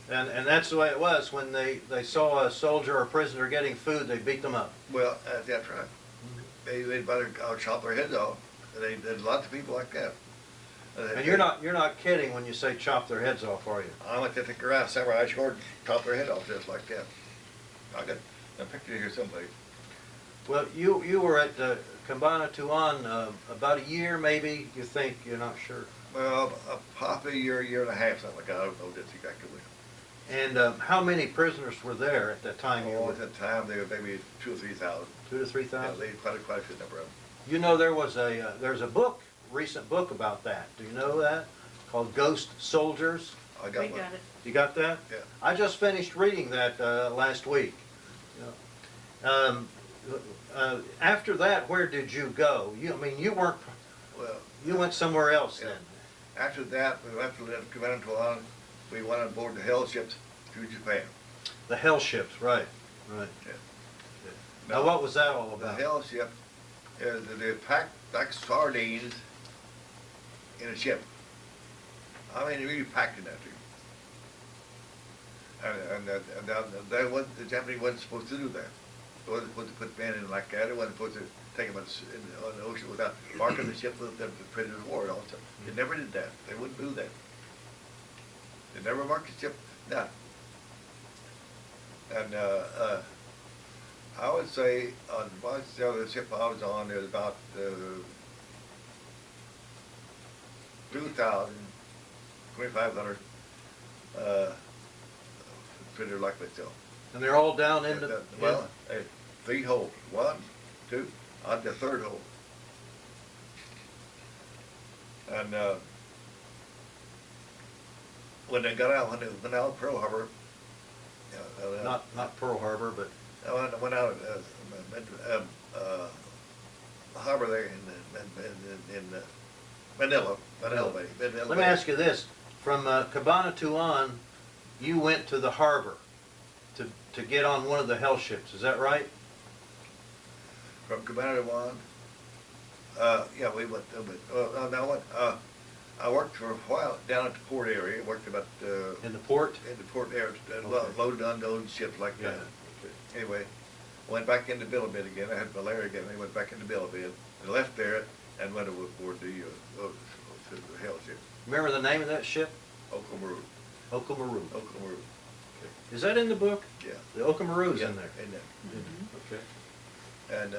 And that's the way it was. When they saw a soldier or a prisoner getting food, they beat them up. Well, that's right. They'd better chop their heads off. There's lots of people like that. And you're not kidding when you say chop their heads off, are you? I went to the garage samurai sword and chop their head off just like that. I got a picture here someplace. Well, you were at Cabana Tuan about a year, maybe. You think? You're not sure. Well, probably a year and a half, something like that. I don't know just exactly when. And how many prisoners were there at that time? You Oh, were at that time, there were maybe 2,000 or 3,000. 2,000 to Yeah, 3,000. they quite a good number of them. You know, there's a book, recent book about that. Do you know that? Called Ghost Soldiers. I We got one. got it. You got that? Yeah. I just finished reading that last week. After that, where did you go? You weren't. Well, You went somewhere else Yeah. then. after that, we went to Cabana Tuan. We went on board the hell ships to Japan. The hell ships, right? Right. Yeah. Now, what was that all The about? hell ship is that they packed like sardines in a ship. I mean, they really packed in that thing. And the Japanese wasn't supposed to do that. They wasn't supposed to put men in like that. They wasn't supposed to take them on the ocean without marking the ship with the prisoners of war also. They never did that. They wouldn't do that. They never marked the ship, none. And I would say on the other ship I was on, there was about 2,000, 2,500 prisoners like myself. And they're all down into. Well, 3 holes. 1, 2, on the 3rd hole. And when they got out, when they went out of Pearl Harbor, Not Pearl Harbor, but I went out harbor there in Manila Bay. let me ask you this: from Cabana Tuan, you went to the harbor to get on one of the hell ships. Is that right? From Cabana Tuan, yeah, we went. I worked for a while down at the port area. Worked about In the port. in the port area, Okay. loaded, unloaded ships like Yeah. that. Anyway, went back into Bilibid again. I had malaria again. I went back into Bilibid and left there and went aboard the hell ship, Remember the name of that ship? Okamaru. Okamaru. Okamaru. Is that in the book? Yeah. The Okamaru's Yeah, in there. in there. Okay. And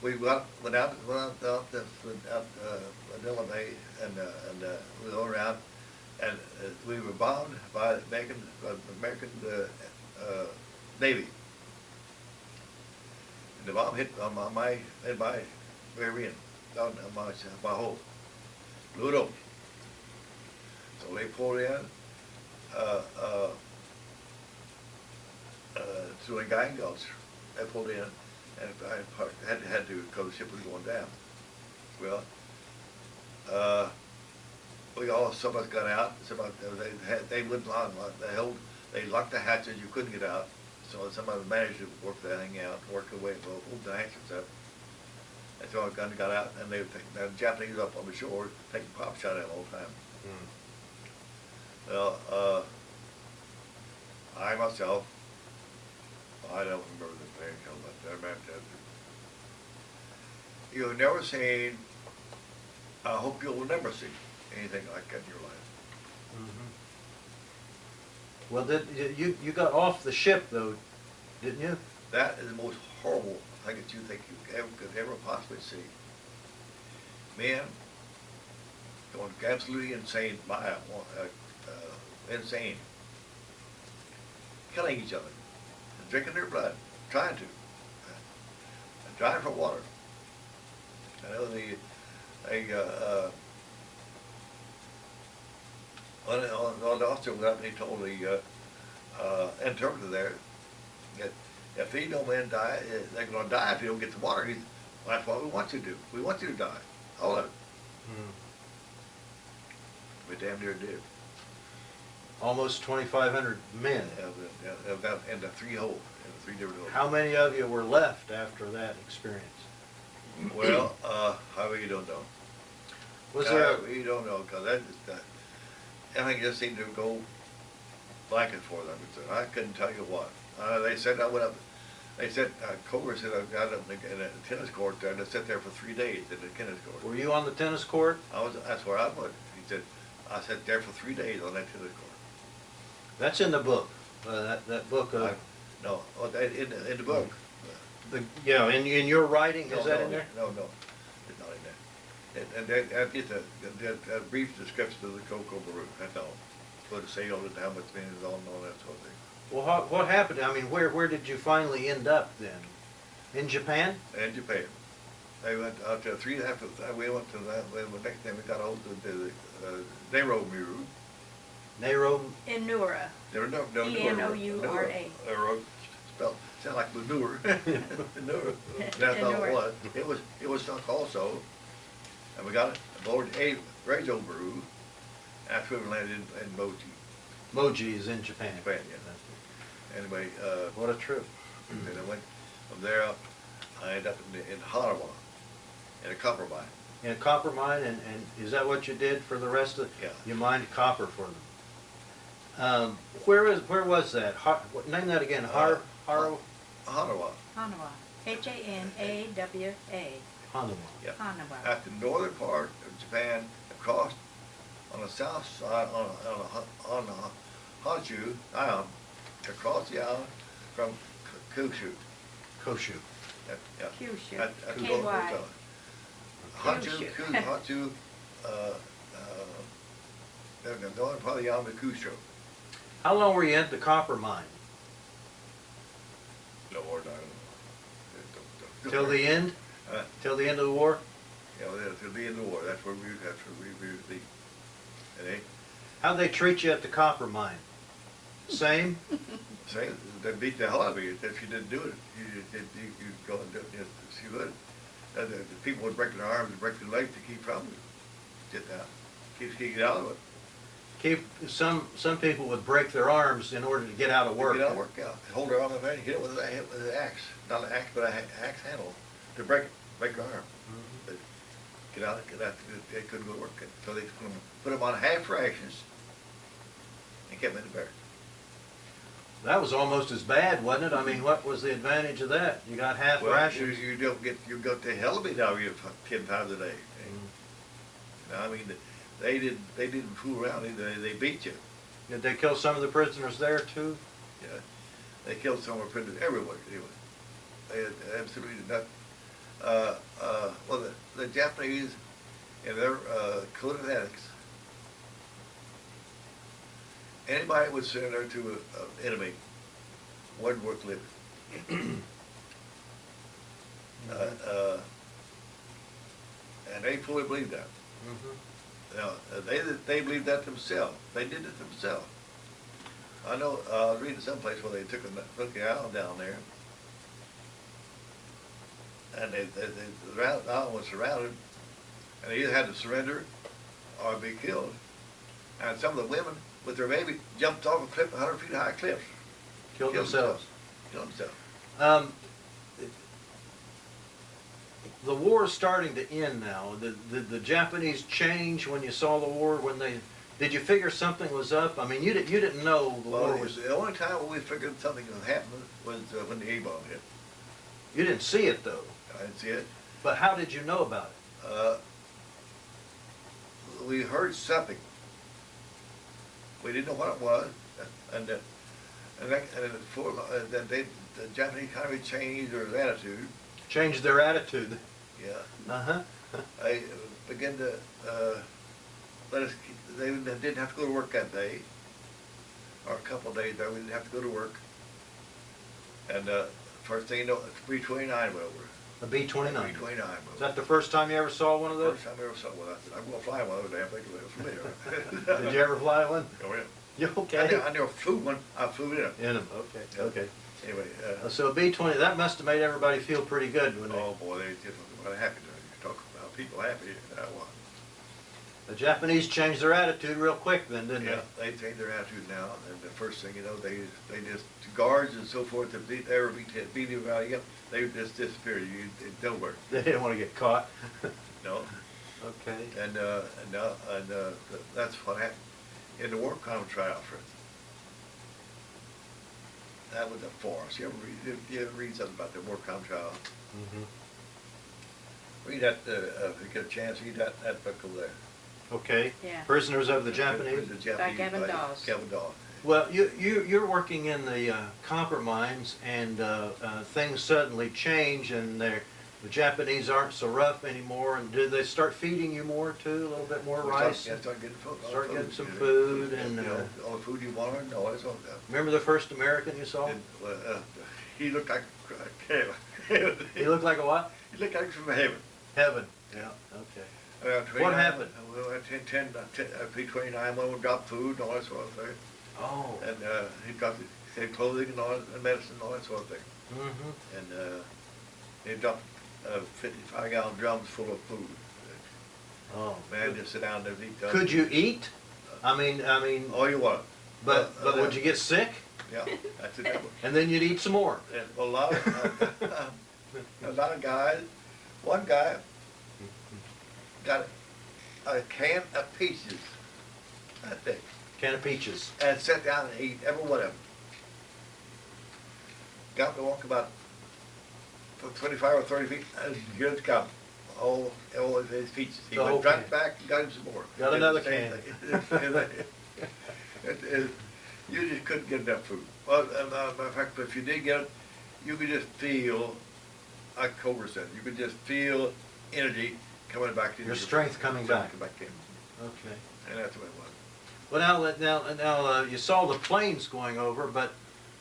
we went out Manila Bay, and we went around. And we were bombed by the American Navy. And the bomb hit on my rear end, on my hole, blew it open. So they pulled in, through a guy gulch. They pulled in, and I had to, because the ship was going down. Well, some of us got out. Some of they wouldn't lock. They locked the hatches. You couldn't get out. So some of them managed to work that thing out, work away, pulled the hatches up. And so I got out, and they were taking the Japanese up on the shore, taking pop shot at them all the time. Well, I myself, I don't remember the name, but I remember that. You've never seen, I hope you'll never see anything like that in your life. Well, you got off the ship though, didn't you? That is the most horrible thing that you think you could ever possibly see. Men going absolutely insane, insane, killing each other, and drinking their blood, trying to, and dying for water. I know on the officer went up and he told the interpreter there that if these no men die, they're going to die if you don't get the water. Well, that's what we want you to do. We want you to die, all of it. We damn near did. Almost 2,500 men. About in the three holes, in the three different holes. How many of you were left after that experience? Well, how you don't know. Was there? You don't know, because that just, everything just seemed to go blanket for them. I couldn't tell you what. They said I went up. They said Cobra said I got up in a tennis court there and I sat there for 3 days in the tennis court. Were you on the tennis court? That's where I was. He said I sat there for 3 days on that tennis court. That's in the book. That book of. No, in the book. Yeah, in your writing, is that in there? No, it's not in there. And just a brief description of the Cobra route. That's all. Put a sail on it, how much men is on and all that sort of thing. Well, what happened? I mean, where did you finally end up then? In Japan? In Japan. They went out to after we went to that. The next time we got hold of the Nero Muru. Nero. In Nura. E-N-O-U-R-A. Spelled sound like manure. Manure. That's all it was. It was sunk also, and we got it aboard a Rezo Maru after we landed in Moji. Moji is in Japan. Japan, yeah. Anyway, What a trip. and I went from there up. I ended up in Hanawa, in a copper mine. In a copper mine, and is that what you did for the rest of? Yeah. You mined copper for them. Where was that? Name that again. Hanawa. Hanawa. H-A-N-A-W-A. Hanawa. Yeah. Hanawa. At the northern part of Japan, across on the south side, on Honshu Island, across the island from Kyushu. Koshu. Yeah. Kyushu. At the K-Y. northern part. Honshu, Kyushu. the northern part of the island of Kyushu. How long were you at the copper mine? Lord, I don't know. Till the end? Till the end of the war? Yeah, till the end of the war. That's where we would be. And How'd they treat you at the copper mine? Same? they beat the hell out of you if you didn't do it. You go and do it. Yes, you would. The people would break their arms and break their legs to keep from you. Get out. Keep out of it. Some people would break their arms in order to get out of work. Get out of work, yeah. Hold their arm up and hit it with an axe. Not an axe, but an axe handle to break their arm. But get out. They couldn't go to work. So they put them on half rations and kept them in the barracks. That was almost as bad, wasn't it? I mean, what was the advantage of that? You got half rations. You got the hell beat out of you 10 times a day. I mean, they didn't fool around either. They beat you. Did they kill some of the prisoners there too? Yeah, they killed some of our prisoners everywhere. Anyway, they had absolutely not. Well, the Japanese in their code of ethics anybody that would surrender to an enemy wasn't worth living. And they fully believed that. Now, they believed that themselves. They did it themselves. I know, I was reading someplace where they took the island down there, and the island was surrounded, and they either had to surrender or be killed. And some of the women with their baby jumped off a cliff, 100 feet high cliff. Killed themselves. Killed themselves. The war is starting to end now. Did the Japanese change when you saw the war? Did you figure something was up? I mean, you didn't know the war was. The only time when we figured something was happening was when the A-bomb hit. You didn't see it though. I didn't see it. But how did you know about it? We heard something. We didn't know what it was, and then the Japanese kind of changed their attitude. Changed their attitude. Yeah. Uh-huh. I began to let us. They didn't have to go to work that day, or a couple of days there. We didn't have to go to work. And first thing you know, B-29 went over. A B-29. B-29. Is that the first time you ever saw one of those? First time I ever saw one. I said, I'm going to fly one of those damn things. It was familiar. Did you ever fly one? Oh, yeah. You okay? I never flew one. I flew in it. In them. Okay. Yeah. Okay. Anyway. So a B-20, that must have made everybody feel pretty good when Oh boy, they just were happy. You talk about people happy. the Japanese changed their attitude real quick then, didn't Yeah, they changed their attitude now, and the first thing you know, they just guards and so forth that they ever beat you around again, they just disappeared. It don't work. they? They didn't want to get caught. No. Okay. And that's what happened in the war crime trial. That was a farce. You ever read something about the war crime trial? Mm-hmm. Read that if you get a chance. Read that book over there. Okay. Yeah. Prisoners of the Japanese. By Kevin Dawes. Kevin Dawes. Well, you're working in the copper mines, and things suddenly change, and the Japanese aren't so rough anymore. And did they start feeding you more too? A little bit more rice? Start getting food. Start getting some food, and all the food you wanted, and all that sort of stuff. remember the first American you saw? And, he looked like He looked like a what? He looked like from heaven. Heaven. Yeah. Okay. What happened? Well, P-29, one would drop food and all that sort of thing. Oh. And he dropped his clothing and all and medicine and all that sort of thing. Mm-hmm. And he dropped 55-gallon drums full of food. Oh. Man, just sit down there and eat. Could you eat? I mean. All you want. But would you get sick? Yeah, that's it. And then you'd eat some more. And a lot of guys. One guy got a can of peaches, I think, Can of peaches. and sat down and ate every one of them. Got to walk about 25 or 30 feet, and here it comes. All his peaches. He The whole went right can. back and got him some more. Got Did another the same can. thing. You just couldn't get enough food. Well, matter of fact, if you did get it, you could just feel, like Cobra said, you could just feel energy coming back in. Your strength coming back. Coming back in. Okay. And that's what it was. Well, now you saw the planes going over, but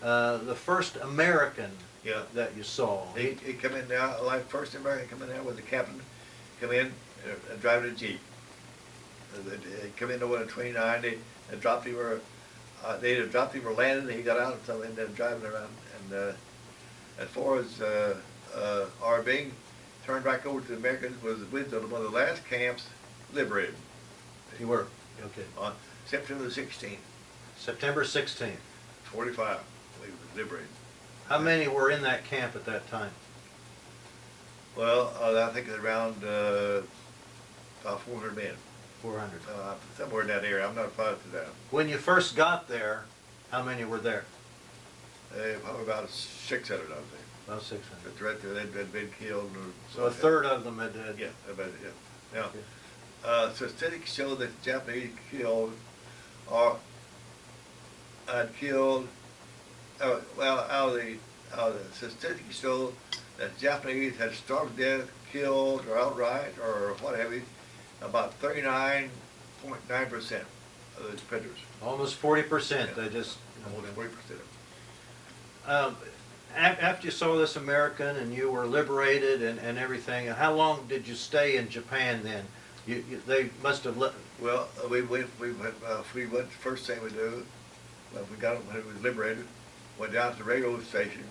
the first American Yeah. that you saw. He come in now, like first American come in there with the captain, come in driving a Jeep. They come in over to 29, they dropped him or they either dropped him or landed, and he got out and so they driving around. And as far as our being turned back over to the Americans was with one of the last camps liberated. You were. Okay. On September the 16th, September 16th. 45, we were liberated. How many were in that camp at that time? Well, I think it's around about 400 men. 400. Somewhere in that area. I'm not positive that. When you first got there, how many were there? Probably about 600 of them. About 600. But right there, they'd been killed. So a third of them had died. Yeah, about it, yeah. Now, Okay. statistics show that the Japanese killed, or had killed, well, out of the statistics show that Japanese had starved to death, killed, or outright, or what have you, about 39.9% the prisoners. Almost 40%, they just. Almost 40%. After you saw this American and you were liberated and everything, how long did you stay in Japan then? They must have let. Well, we went, first thing we do, when it was liberated, went down to the railroad station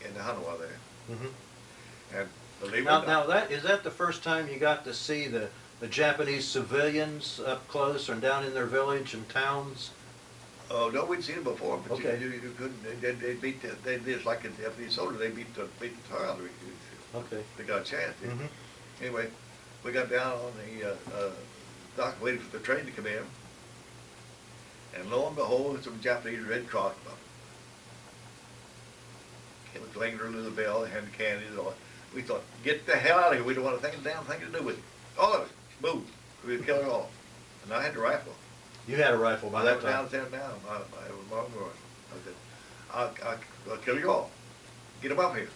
in Hanawa there. Mm-hmm. And believe it Now, or now not, is that the first time you got to see the Japanese civilians up close and down in their village and towns? oh, no, we'd seen it before, but Okay. you couldn't, they beat, they did like in the Japanese soldier, they beat the tar out of it. Okay. They got a chance. Mm-hmm. Anyway, we got down on the dock waiting for the train to come in, and lo and behold, some Japanese Red Cross about it was lingering to the bell, had candy and all. We thought, get the hell out of here. We don't want a damn thing to do with it. All of us, move. We'd kill it all. And I had the rifle. You had a rifle by that Down time. there now. I was long gone. I said, I'll kill you all. Get them up here.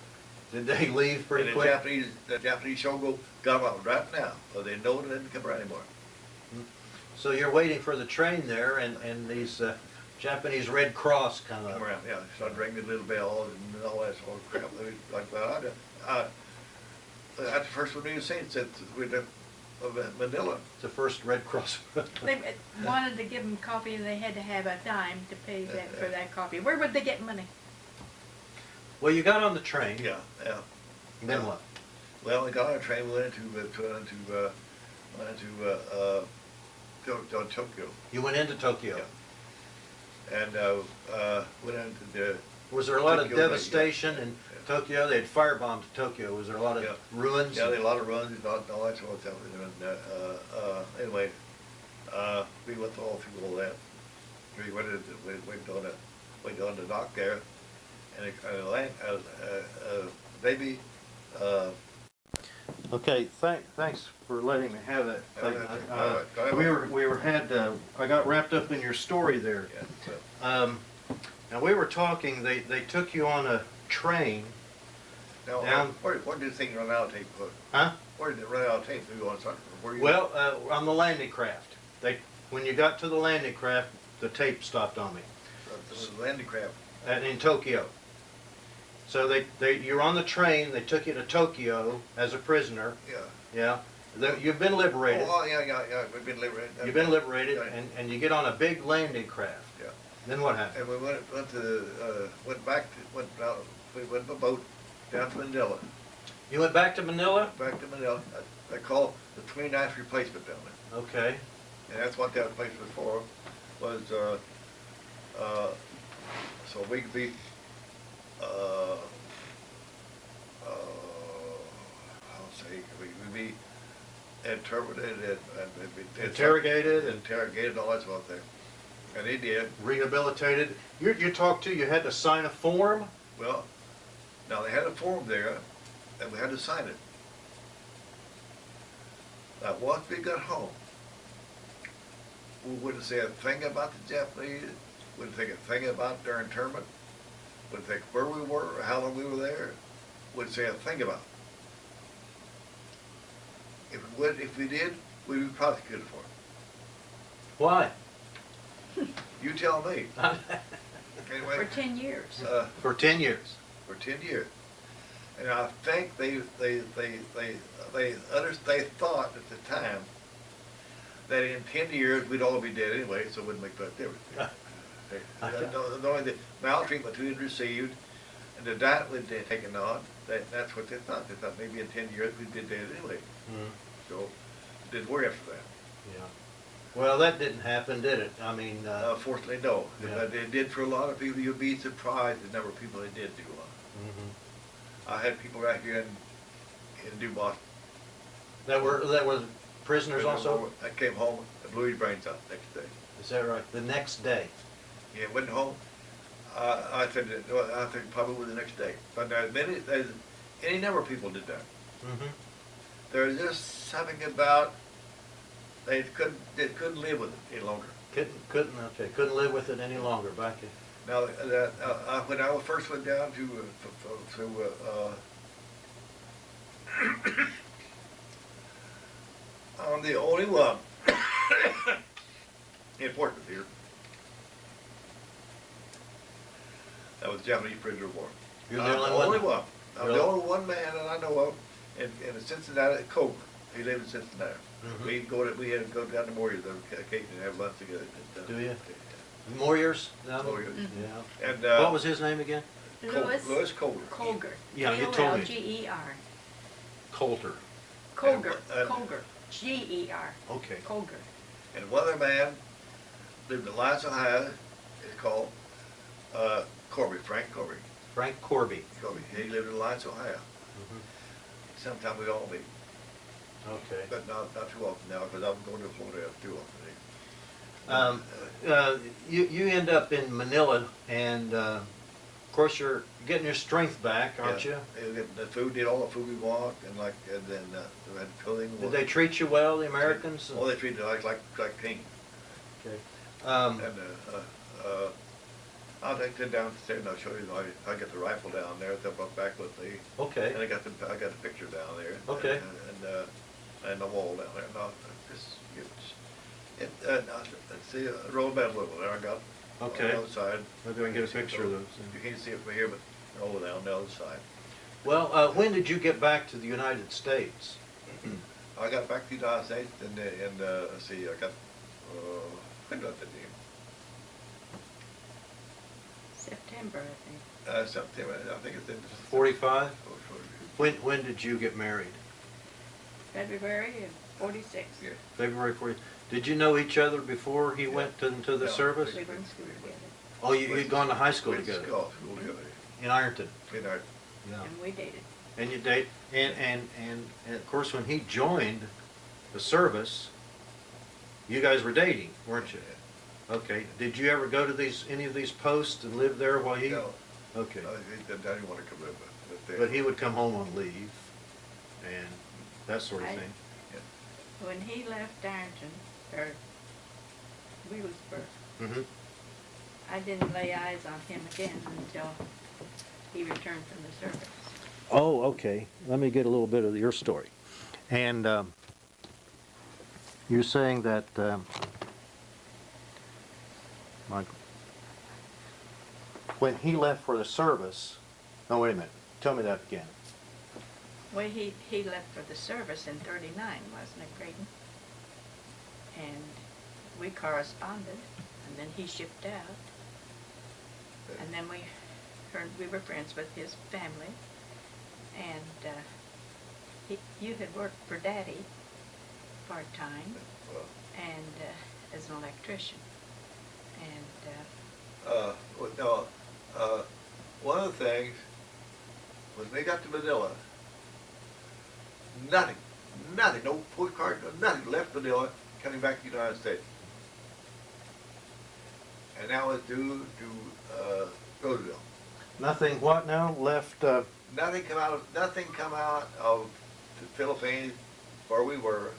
Did they leave pretty And quick? the Japanese shogun got them out right now. So they know they didn't come around anymore. So you're waiting for the train there, and these Japanese Red Cross come Come up. around, yeah. Started ringing the little bells and all that sort of crap. Like that. That's the first one we seen since we did Manila. The first Red Cross. They wanted to give them coffee and they had to have a dime to pay that for that coffee. Where would they get money? Well, you got on the train. Yeah, yeah. Then what? Well, we got on a train. We went into Tokyo. You went into Tokyo. Yeah. And went into the. Was there a lot of Tokyo, devastation in Tokyo? They had firebombed Tokyo. Was there a lot of Yeah. ruins? Yeah, there were a lot of runs and all that sort of stuff. Anyway, we went all through all that. We went on the dock there, and baby. Okay, thanks for letting me have that. All right. I got wrapped up in your story there. Yeah, Now we were talking. They took you on a train. now, Down- where did the thing run out of tape? Huh? Where did it run out of tape? We on something? Where you? Well, on the landing craft. When you got to the landing craft, the tape stopped on me. The landing craft. In Tokyo. So you're on the train. They took you to Tokyo as a prisoner. Yeah. Yeah. You've been liberated. Oh, yeah. We've been liberated. You've been liberated, Yeah. and you get on a big landing craft. Yeah. Then what happened? And we went by boat down to Manila. You went back to Manila? Back to Manila. They call the 29th replacement down there. Okay. And that's what that place was for, was, so we could be, I'll say, we'd be interpreted and Interrogated and interrogated, all that sort of thing. And they did. rehabilitated. You talked to, you had to sign a form? Well, now they had a form there, and we had to sign it. Now, once we got home, we wouldn't say a thing about the Japanese, wouldn't think a thing about their internment, wouldn't think where we were or how long we were there, wouldn't say a thing about it. If we did, we'd be prosecuted for it. Why? You tell me. Anyway, For 10 years. For 10 years. For 10 years. And I think they thought at the time that in 10 years we'd all be dead anyway, so it wouldn't make that difference. Knowing the maltreatment we'd received and the diet we'd taken on, that's what they thought. They thought maybe in 10 years we'd be dead anyway. Mm. So it didn't work after that. Yeah. Well, that didn't happen, did it? I mean, Fortunately, no. Yeah. But it did for a lot of people. You'd be surprised the number of people they did do. mhm. I had people right here in Dubai. that were prisoners also? I came home and blew his brains out next day. Is that right? The next day. Yeah, went home. I think probably the next day. But there's any number of people did that. Mm-hmm. There's just something about they couldn't live with it any longer. Couldn't live with it any longer back in. Now, when I first went down to I'm the only one in Portsmouth here. That was the Japanese prisoner of war. You're the only one? I'm Really? the only one man that I know of in Cincinnati, Coker. He lived in Cincinnati. Mhm. We had to go down to Moorhead occasionally and have lunch together. Do you? Moyers? Moyers. Yeah. And, What was his name again? Louis Coker. Colger. Yeah, you told me. Colger. Coulter. Colger. And- Colger. G-E-R. Okay. Colger. And one other man lived in Alliance, Ohio. It's called Corby, Frank Corby. Frank Corby. Corby. He lived in Alliance, Ohio. Mhm. Sometime we all meet, Okay. but not too often now because I'm going to Florida too often. You end up in Manila, and of course you're getting your strength back, aren't you? Yeah, get the food, did all the food we want, and then we had clothing. Did they treat you well, the Americans? Oh, they treated us like king. Okay. And I'll take them downstairs and I'll show you. I got the rifle down there. They brought back with me. Okay. And I got the picture down there. Okay. And the wall down there. No, let's see, a roll medal there I got. Okay. On the other side. Maybe I can get a picture of those. You can't see it from here, but roll down the other side. Well, when did you get back to the United States? I got back to the United States and let's see, I got, when did I get there? September, I think. September, I think it's in. 45? When did you get married? February of 46. Yeah. February 40. Did you know each other before he went into the No. service? We were in school together. Oh, you'd gone to high school Went to together School together. in Ironton. In our, Yeah. And we dated. And you date, and of course when he joined the service, you guys were dating, weren't you? Okay. Did you ever go to any of these posts and live there while he? no, Okay. I didn't want to come in, But he would come home on leave and that sort of thing. When he left Ironton, or Wheelsburg, Mm-hmm. I didn't lay eyes on him again until he returned from the service. Oh, okay. Let me get a little bit of your story. And you're saying that when he left for the service, no, wait a minute. Tell me that again. Well, he left for the service in 39, wasn't it, Crayton? And we corresponded, and then he shipped out. And then we were friends with his family. And you had worked for Daddy part-time and as an electrician. And no, one of the things was when they got to Manila, nothing, no postcard, nothing left Manila coming back to the United States. And that was due to Roosevelt. Nothing what now? Left, Nothing come out of the Philippines where we were.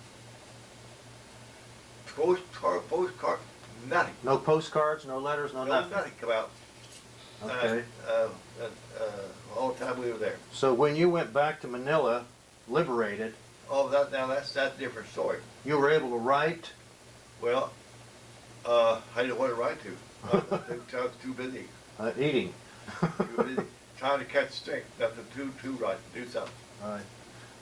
Postcard, nothing. no postcards, no letters, no nothing? Nothing come out. Okay. All the time we were there. So when you went back to Manila, liberated, Oh, that's a different story. you were able to write? Well, I didn't know what to write to. I was too busy. Eating. Too busy. Trying to catch strength. Nothing too right to do something.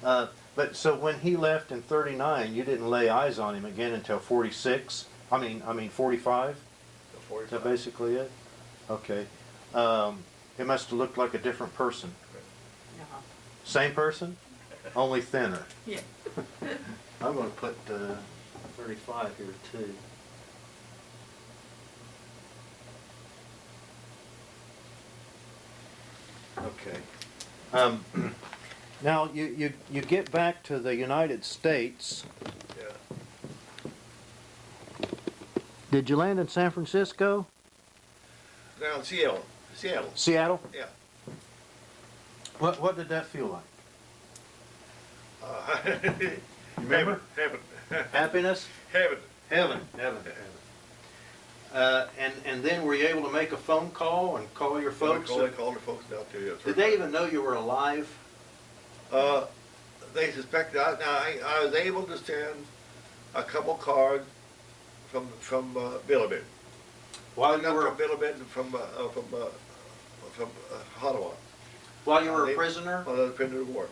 Right. But so when he left in 39, you didn't lay eyes on him again until 46? I mean 45? So Is that basically it? Okay. It must have looked like a different person. no, Same person? Only thinner. yeah. I'm going to put 35 here too. Okay. Now you get back to the United States. Yeah. Did you land in San Francisco? Now Seattle. Seattle? Yeah. What did that feel like? Remember? Heaven. Happiness? Heaven. Heaven. And then were you able to make a phone call and call your folks? Called the folks down to you. Did they even know you were alive? They suspected. I was able to send a couple cards Bilibid. While you Not were, from Bilibid, from Ottawa. while you were a They- prisoner? While I was a prisoner of war.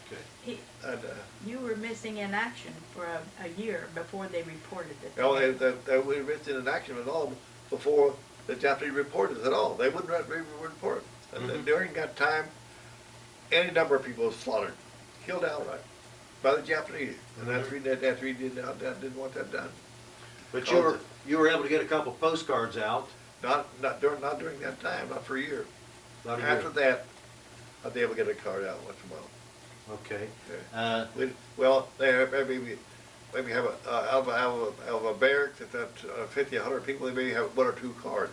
Okay. He, And, you were missing in action for a year before they reported that. no, they were missing in action at all before the Japanese reported us at all. They wouldn't report. And then Mhm. during that time, any number of people was slaughtered, killed outright by the Japanese. And that's Mhm. the reason didn't want that done. But you were able to get a couple postcards out. Not during that time, not for a year. About a year. After that, I'd be able to get a card out once in a while. Okay. Yeah. Well, they have maybe have out of a barrack that 50, 100 people, they maybe have one or two cards.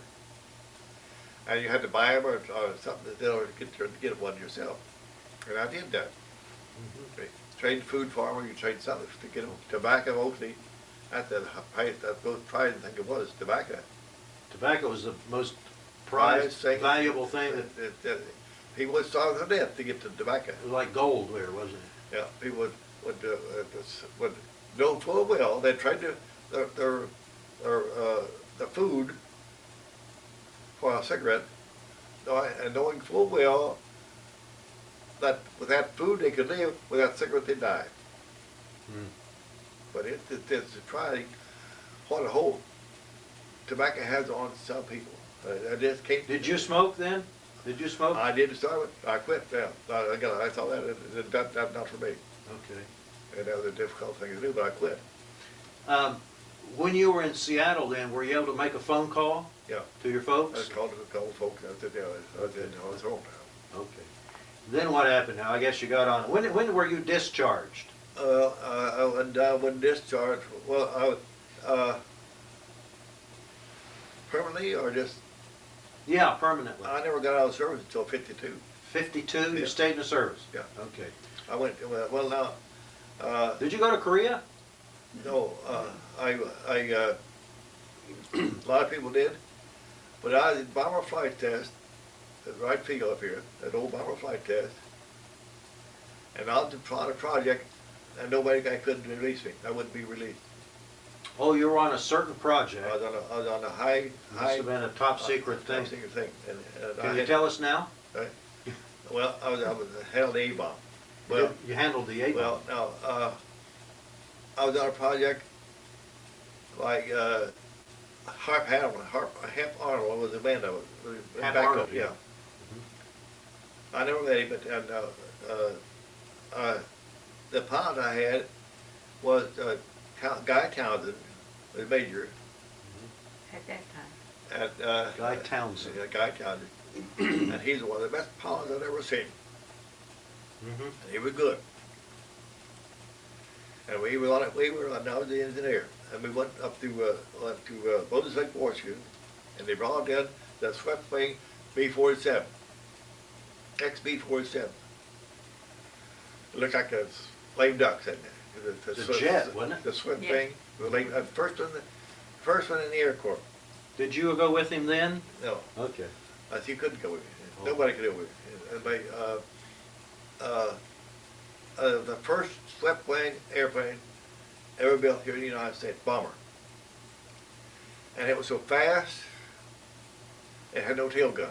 And you had to buy them or something in order to get one yourself. And I did that. Mhm. Trade food farmer, you trade something to get them. Tobacco mostly. That's the most prized thing it was, tobacco. Tobacco was the most Prized prized, thing. valuable thing. That people would starve to death to get the tobacco. It was like gold there, wasn't it? Yeah, people would know full well they tried to the food for a cigarette, and knowing full well that with that food they could live, with that cigarette they die. Mm. But it's surprising what a hold tobacco has on some people. I just can't. Did you smoke then? Did you smoke? I did to start with. I quit. Yeah, I saw that not for me. Okay. And that was a difficult thing to do, but I quit. When you were in Seattle then, were you able to make a phone call Yeah. to your I folks? called folks. I said, yeah, I was home now. Okay. Then what happened now? I guess you got on, when were you discharged? When discharged, well, permanently or just, Yeah, permanently. I never got out of service until 52. 52, Yeah. you stayed in the service? Yeah. Okay. I went, well, now, Did you go to Korea? no, a lot of people did, but I did bomber flight test at Wright Field up here, that old bomber flight test, and I was on a project, and I couldn't release me. I wouldn't be released. Oh, you were on a certain project. I was on a high. Must have been a top secret thing. Top secret thing. And Can you tell us now? Well, I was handling the A-bomb. Well, You handled the A-bomb. well, now, I was on a project like, Hap Arnold was the man of it. Hap Back up, Arnold, yeah. yeah. I never met him, but, the pilot I had was, Guy Townsend, the major, At that time. at, Guy Townsend. Yeah, Guy Townsend. And he's one of the best pilots I've ever seen. Mhm. And he was good. And we were on it, I was the engineer, and we went up to Moses Lake, Washington, and they brought in the swept wing B-47, XB-47. It looked like a lame duck sitting there. The jet, wasn't it? The swept Yeah. wing, the lame, first one in the Air Corps. Did you go with him then? No, Okay. he couldn't go with me. Oh. Nobody could go with me. The first swept wing airplane ever built here in the United States, bomber. And it was so fast, it had no tail gun.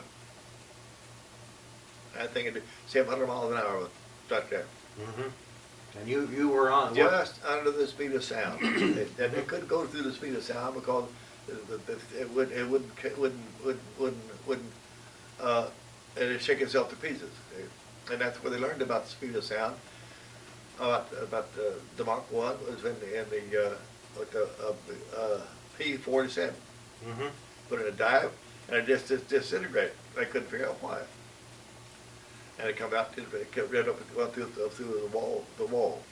That thing could do 700 miles an hour with stuck there. Mm-hmm. And you were on, what, Just under the speed of sound. It couldn't go through the speed of sound because it'd shake itself to pieces. And that's where they learned about the speed of sound. About the Mark I was in the P-47. mm-hmm. Put in a dive, and it just disintegrated. They couldn't figure out why. And it come out, it kept right up and went through the wall.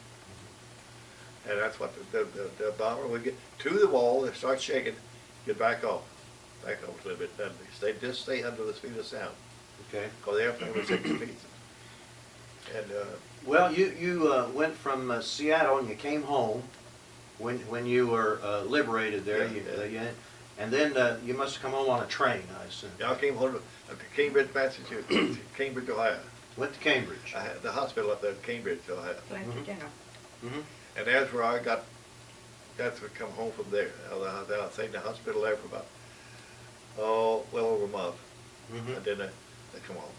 And that's what the bomber would get to the wall, and start shaking, get back off a little bit. Then just stay under the speed of sound, Okay. because the airplane was 60 feet. And Well, you went from Seattle and you came home when you were liberated there. Yeah. And then you must have come home on a train, I assume. I came home to Cambridge, Massachusetts, Cambridge, Ohio. Went to Cambridge. I had the hospital up there in Cambridge, Ohio. Went to Mhm. dinner. Mm-hmm. And that's where I got that's what come home from there. I stayed in the hospital there for about, oh, well over a month. Mhm. And then I come home.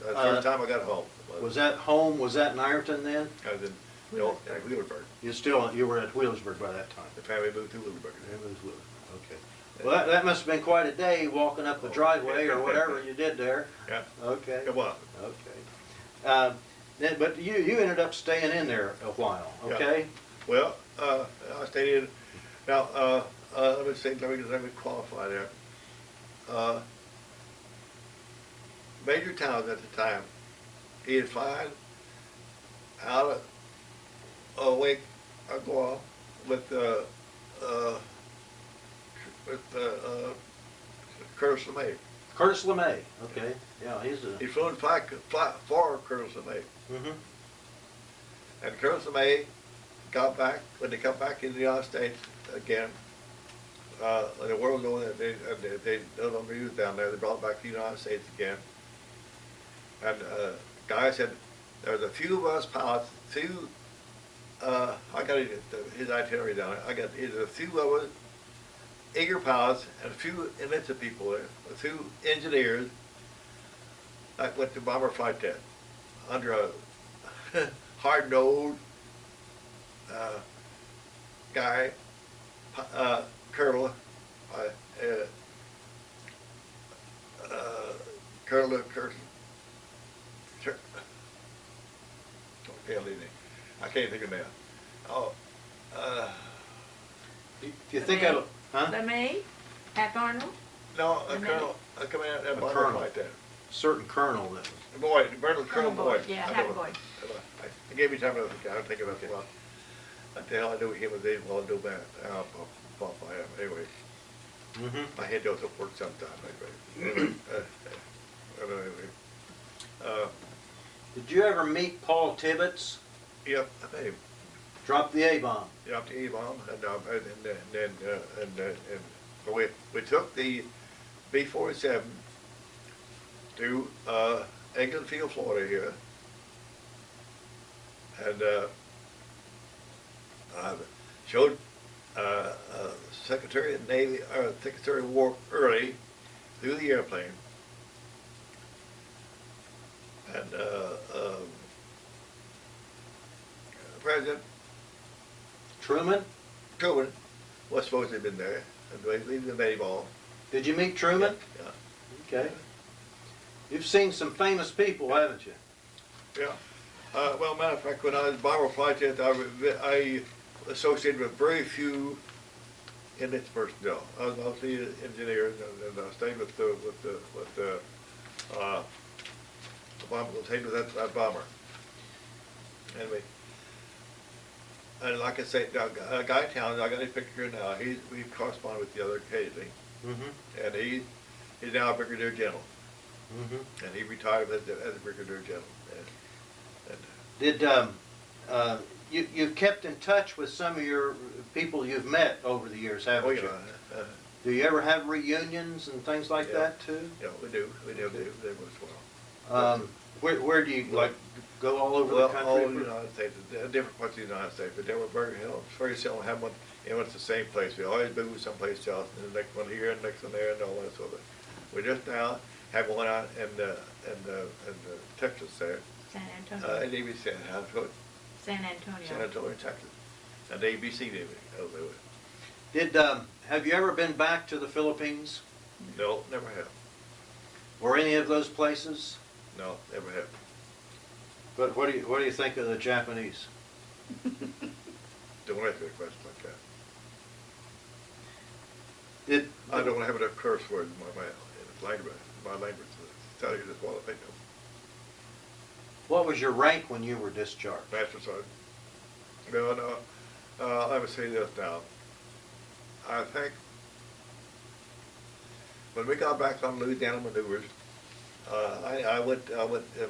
The Uh, first time I got home. Was that home, was that in Ironton then? I was in, no, in Wheelersburg. You were at Wheelersburg by that time? The family moved to Wheelersburg. It was Wheelersburg, okay. Well, that must have been quite a day walking up the driveway or whatever you did there. Yeah, Okay. it was. Okay. But you ended up staying in there a while, Yeah. okay? Well, I stayed in, now, let me qualify there. Major Towns at the time, he had flying out of Wake, Guam with Curtis LeMay. Curtis LeMay, okay, yeah, he's a. He flew in fly for Curtis LeMay. Mhm. And Curtis LeMay got back, when they come back in the United States again, the world knowing that they no longer used down there, they brought back to the United States again. And guy said, there's a few of us pilots, I got his itinerary down there, there's a few of us eager pilots and a few enlisted people there, a few engineers that went to bomber flight test under a hard-nosed guy, Colonel, Colonel Curtin. I can't think of that. Oh, Do you think of, huh? LeMay, Pat Arnold, no, a The colonel, a commander at A bomber colonel. flight test. Certain colonel that was. Boyd, Colonel Colonel Boyd. Boyd, yeah, I Hat know. Boyd. I gave me time to think. I don't think about it. Well, the hell I knew him was able to do that. Anyway, Mhm. my head doesn't work sometimes. Anyway, Did you ever meet Paul Tibbets? yep, I met him. Drop the A-bomb. Up to E-bomb, and we took the B-47 to Englefield, Florida here, and I showed Secretary of Navy, Secretary of War Early through the airplane, and President Truman? Truman was supposed to have been there, and they leave the name off. Did you meet Truman? Yeah. Okay. You've seen some famous people, haven't you? Yeah. Well, matter of fact, when I was bomber flight test, I associated with very few enlist personnel. I was mostly engineers, and I stayed with the bomber. Stayed with that bomber. Anyway. And like I say, Guy Towns, I got his picture now. We correspond with the other occasionally, Mm-hmm. and he's now a brigadier general, Mm-hmm. and he retired as a brigadier general. Did you've kept in touch with some of your people you've met over the years, haven't Oh you? yeah, Do you ever have reunions and things like Yeah. that too? yeah, we do as well. Where do you like go all over Well, the all country? over the United States, different parts of the United States, but they were very seldom have one. It was the same place. We always moved someplace else, and the next one here, and the next one there, and all that sort of thing. We just now have one out in Texas there, San Antonio, and ABC, San Antonio. San Antonio, Texas, and ABC Navy over there. Did have you ever been back to the Philippines No, never have. or any of those places? No, never have. But what do you think of the Japanese? Don't ask me a question like that. Did I don't have enough curse words in my language to tell you just what I think of. What was your rank when you were discharged? Master Sergeant. Let me say this now. I think when we got back on Louisiana maneuvers, I went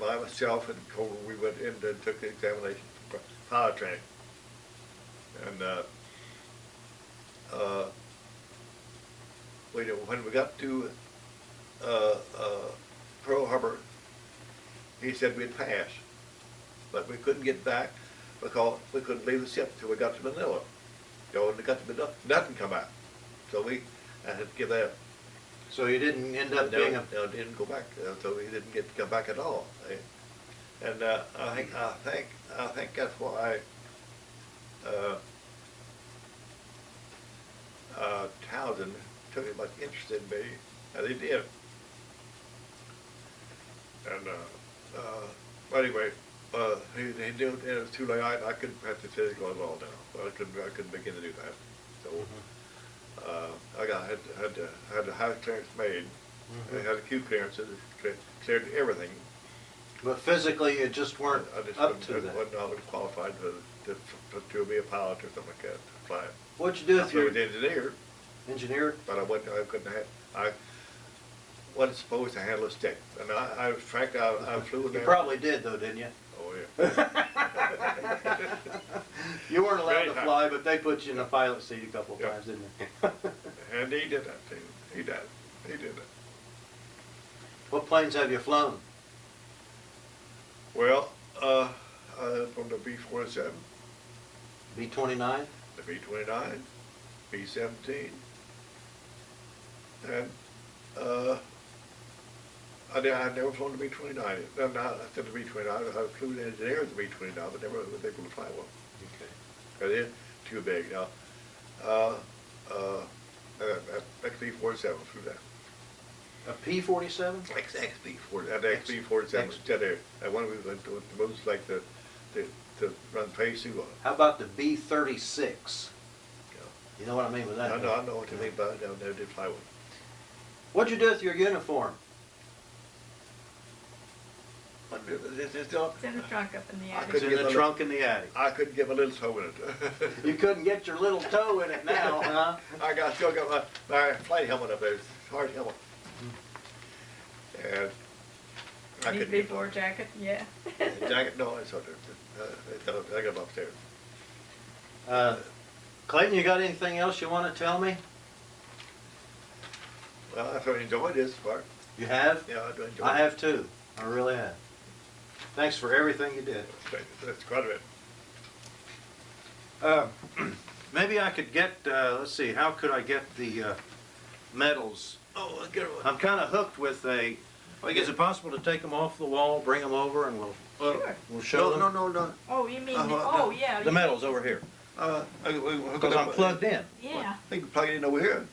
by myself and Cole, we went in and took the examination for pilot training. And when we got to Pearl Harbor, he said we'd pass, but we couldn't get back because we couldn't leave the ship until we got to Manila. You know, and nothing come out. So I had to give that. So you didn't end up being a, No, didn't go back, so he didn't get to come back at all. And I think that's why Townsend took as much interest in me as he did. And anyway, he knew it was too late. I couldn't practice physical at all now. I couldn't begin to do that. So. I had the house clearance made. I had a Q clearance that cleared everything. but physically you just weren't I just up to that. wasn't qualified to be a pilot or something like that, to fly. What'd you do I with was your an engineer, engineer? but I wasn't supposed to handle a stick. And I flew in You there. probably did though, didn't you? Oh, yeah. You weren't allowed to Anytime. fly, but they put you in the pilot seat a couple of Yeah. times, didn't they? And he did that too. He did. He did that. What planes have you flown? Well, from the B-47, B-29? the B-29, B-17, and I'd never flown the B-29. No, I said the B-29. I flew the engineer of the B-29, but never was able to fly one. Okay. Because they're too big now. XB-47 flew that. A P-47? XB-47 instead there. That one we went to moves like to run phase 2 on. How about the B-36? You know what I mean with that? I know what you mean, but I never did fly one. What'd you do with your uniform? It's It's in the trunk up in the I attic. It's couldn't in get the a trunk in the attic. I couldn't get my little toe in it. You couldn't get your little toe in it now, huh? Still got my flight helmet up there, it's a hard helmet. And I couldn't get Before my jacket, yeah. jacket, no, it's up there. I got them upstairs. Clayton, you got anything else you want to tell me? Well, I thoroughly enjoyed this part. You have? Yeah, I do enjoy it. I have too. I really have. Thanks for everything you did. That's quite a bit. Maybe I could get, let's see, how could I get the medals? Oh, I'll get one. I'm kind of hooked with a, is it possible to take them off the wall, bring them over, and Sure. we'll show them? No. Oh, you mean, no. yeah. The medals over here, because I'm plugged in. Yeah. You can plug it in over here.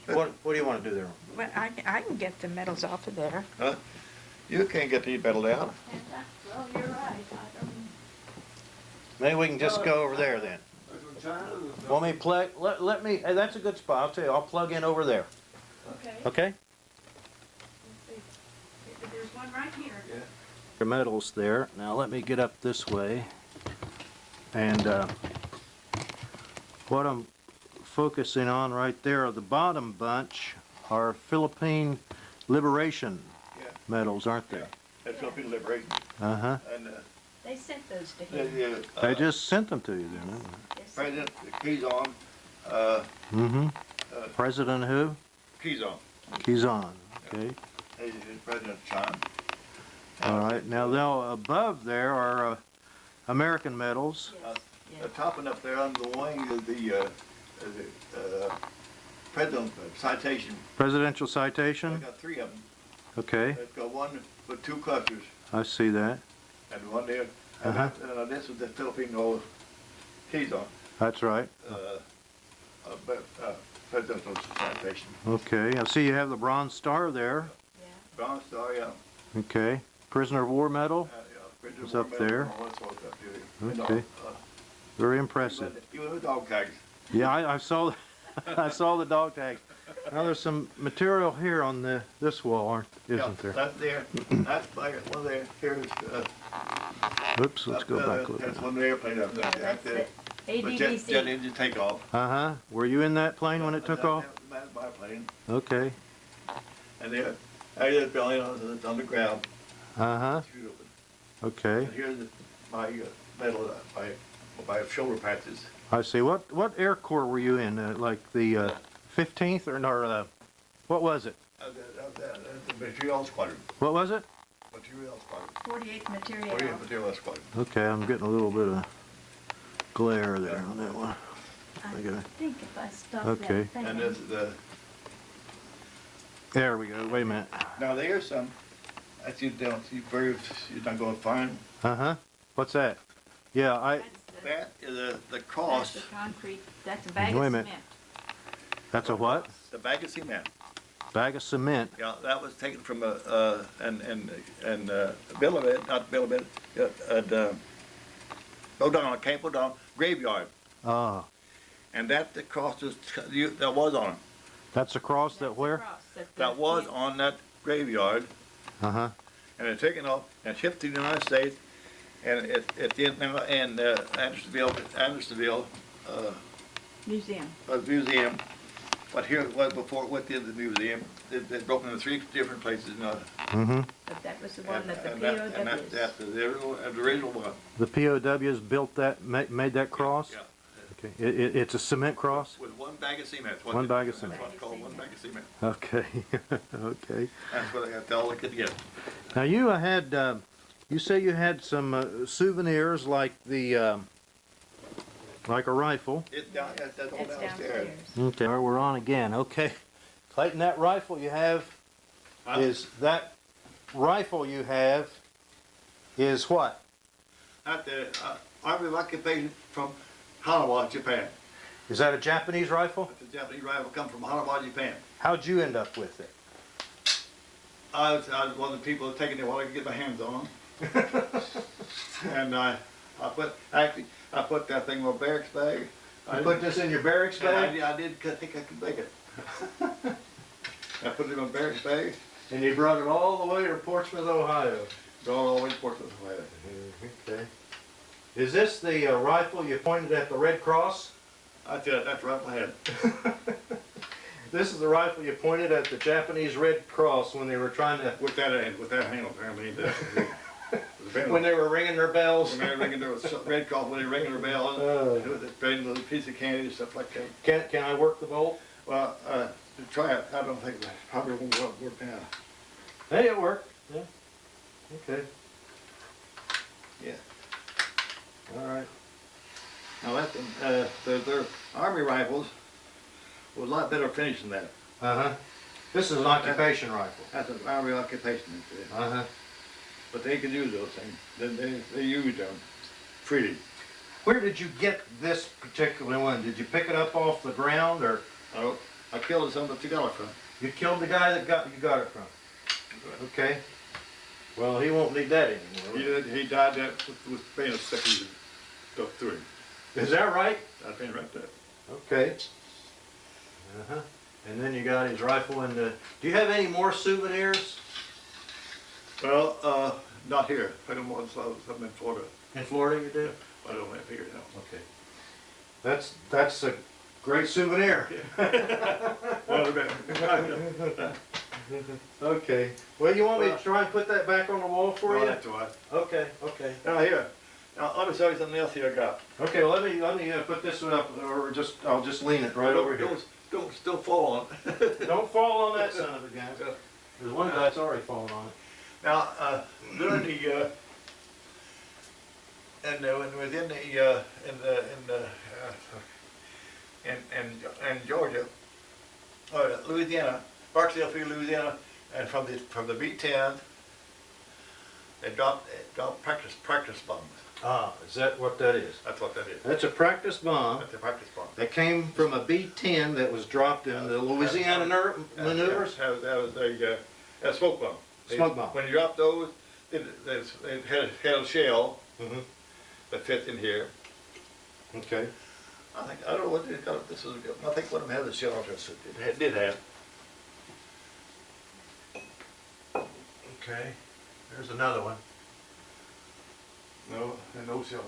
What do you want to do there? Well, I can get the medals off of there. Huh? You can't get the metal down. Well, you're right. I don't. Maybe we can just go over there then. Want me to plug, let me, hey, that's a good spot, I'll tell you, I'll plug in over there, Okay. okay? Let's see. There's one right here. The medals there. Now let me get up this way. And what I'm focusing on right there, the bottom bunch are Philippine Liberation Yeah. medals, aren't they? That's Philippine Liberation. Uh-huh. And They sent those to him. They just sent them to you then. Yes. President Keyson, Mm-hmm. President who? Keyson. Kizan, okay. He's President China. All right, now above there are American medals. Yes. The topping up there under the wing is the President citation. Presidential I citation? got 3 of them. Okay, It's got one with 2 clusters I see that. and one there. Uh-huh. And this is the Filipino Keyson, That's right. Presidential citation. Okay, I see you have the Bronze Star there. Yeah. Bronze Star, yeah. Okay, Prisoner of War Medal. President It's up War Medal, there. all that sort of stuff, yeah. And, Okay. Very impressive. Even the dog tags. Yeah, I saw, I saw the dog tags. Now there's some material here on this wall, isn't there? That's there. That's by one there. Here's. Oops, let's go back a little That's bit. one airplane up there. Yeah, that's there. it. But jet ADDC. engine takeoff. Uh-huh. Were you in that plane when it took off? That's my plane. Okay. And there, there's building on the ground. Uh-huh. Shoot open. Okay. And here's my medal, my shoulder patches. I see. What Air Corps were you in? Like the 15th or what was it? The material squadron. What was it? Material squadron. 48th material. 40th material squadron. Okay, I'm getting a little bit of glare there on that one. I think if I stop Okay. that fan. And this is the, There we go. Wait a minute. now there's some, that you don't, you're not gonna find. Uh-huh. What's that? Yeah, That is the That's cross, the concrete, that's a bag Wait a of minute. cement. that's a what? the bag of cement. Bag of cement. Yeah, that was taken from Bill of it, not Bill of it, O'Donnell, Camp O'Donnell graveyard. Ah, And that the cross was, that was on it. that's a cross That's that the where? cross That was on that graveyard, Uh-huh. and they're taken off and shipped to the United States, and it did now, and Andersonville, Museum. museum, but here it was before it went into the museum, it broke into 3 different places, Mm-hmm. But that was the one and that the that's POWs. the original one. The POWs built that, made that cross? Yeah, Okay. It's a cement cross? with one bag of cement. That's what One it- bag of cement. That's what's called one bag of cement. Okay. Okay. That's what that's all they could get. Now you had, you say you had some souvenirs like the, like a rifle. That's all It's downstairs. downstairs. Okay. We're on again. Okay. Clayton, that rifle you have is what? At the Army of Occupation from Hanawa, Japan. Is that a Japanese rifle? The Japanese rifle come from Hanawa, Japan. How'd you end up with it? I was one of the people that taking it while I could get my hands on them. And I put that thing in my barracks bag. You put this in your barracks bag? I did think I could make it. I put it in my barracks bag, And you brought it all the way to Portsmouth, Ohio? brought it all the way to Portsmouth, Ohio. Okay. Is this the rifle you pointed at the Red Cross? That's it, that's right in my head. This is the rifle you pointed at the Japanese Red Cross when they were trying to, With that handle, apparently. when they were ringing their bells. When they were ringing their red call, when they were ringing their bell, and with a little piece of candy and stuff like that. Can I work the bolt? Well, try it. I don't think that probably won't work now. Hey, it worked. Yeah. Okay. Yeah. All right. Now that their army rifles was a lot better finish than that. Uh-huh. This is an occupation rifle. That's an army occupation. Uh-huh. But they could use those things. They used them freely. Where did you get this particular one? Did you pick it up off the ground, or I killed some that you got it from. you killed the guy that you got it from? Okay. Well, he won't need that anymore. He died that with being a sticky stuff through him. Is that right? I've been right there. Okay. Uh-huh. And then you got his rifle and do you have any more souvenirs? Well, not here. I don't want something in Florida. In Florida you do? I don't have figured it out. Okay. That's a great souvenir. Well, Okay. Well, you want me to try and put that back on the wall for you? That's all right. Okay, okay. Now here, let me show you something else here I got. Okay, well, let me put this one up, or I'll just lean it right over here. Don't still fall on it. Don't fall on that son of a gun. There's one guy that's already fallen on it. Now, during the and within the in Georgia, Louisiana, Barksdale Field, Louisiana, and from the B-10, they dropped practice bombs. Ah, is that what that is? That's what that is. That's a practice bomb That's a practice bomb. that came from a B-10 that was dropped in the Louisiana maneuvers. That was a smoke bomb. Smoke bomb. When you drop those, it had a shell Mhm. that fits in here. Okay. I don't know what they got. This is. I think one of them had a shell. It did have. Okay. There's another one. No shell.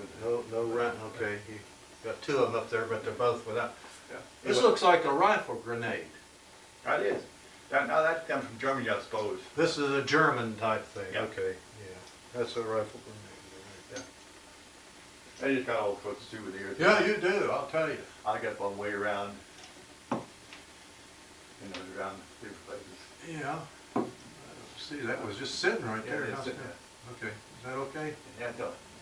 No right. Okay. You got two of them up there, but they're both without. Yeah. This looks like a rifle grenade. That is. Now that comes from Germany, I suppose. This is a German type thing. Yeah. Okay. Yeah. That's a rifle grenade. I just got all sorts of souvenirs. Yeah, you do. I'll tell you. I got one way around. Around different places. Yeah. See, that was just sitting right Yeah, there. it's huh? sitting there. Okay. Is that okay? Yeah,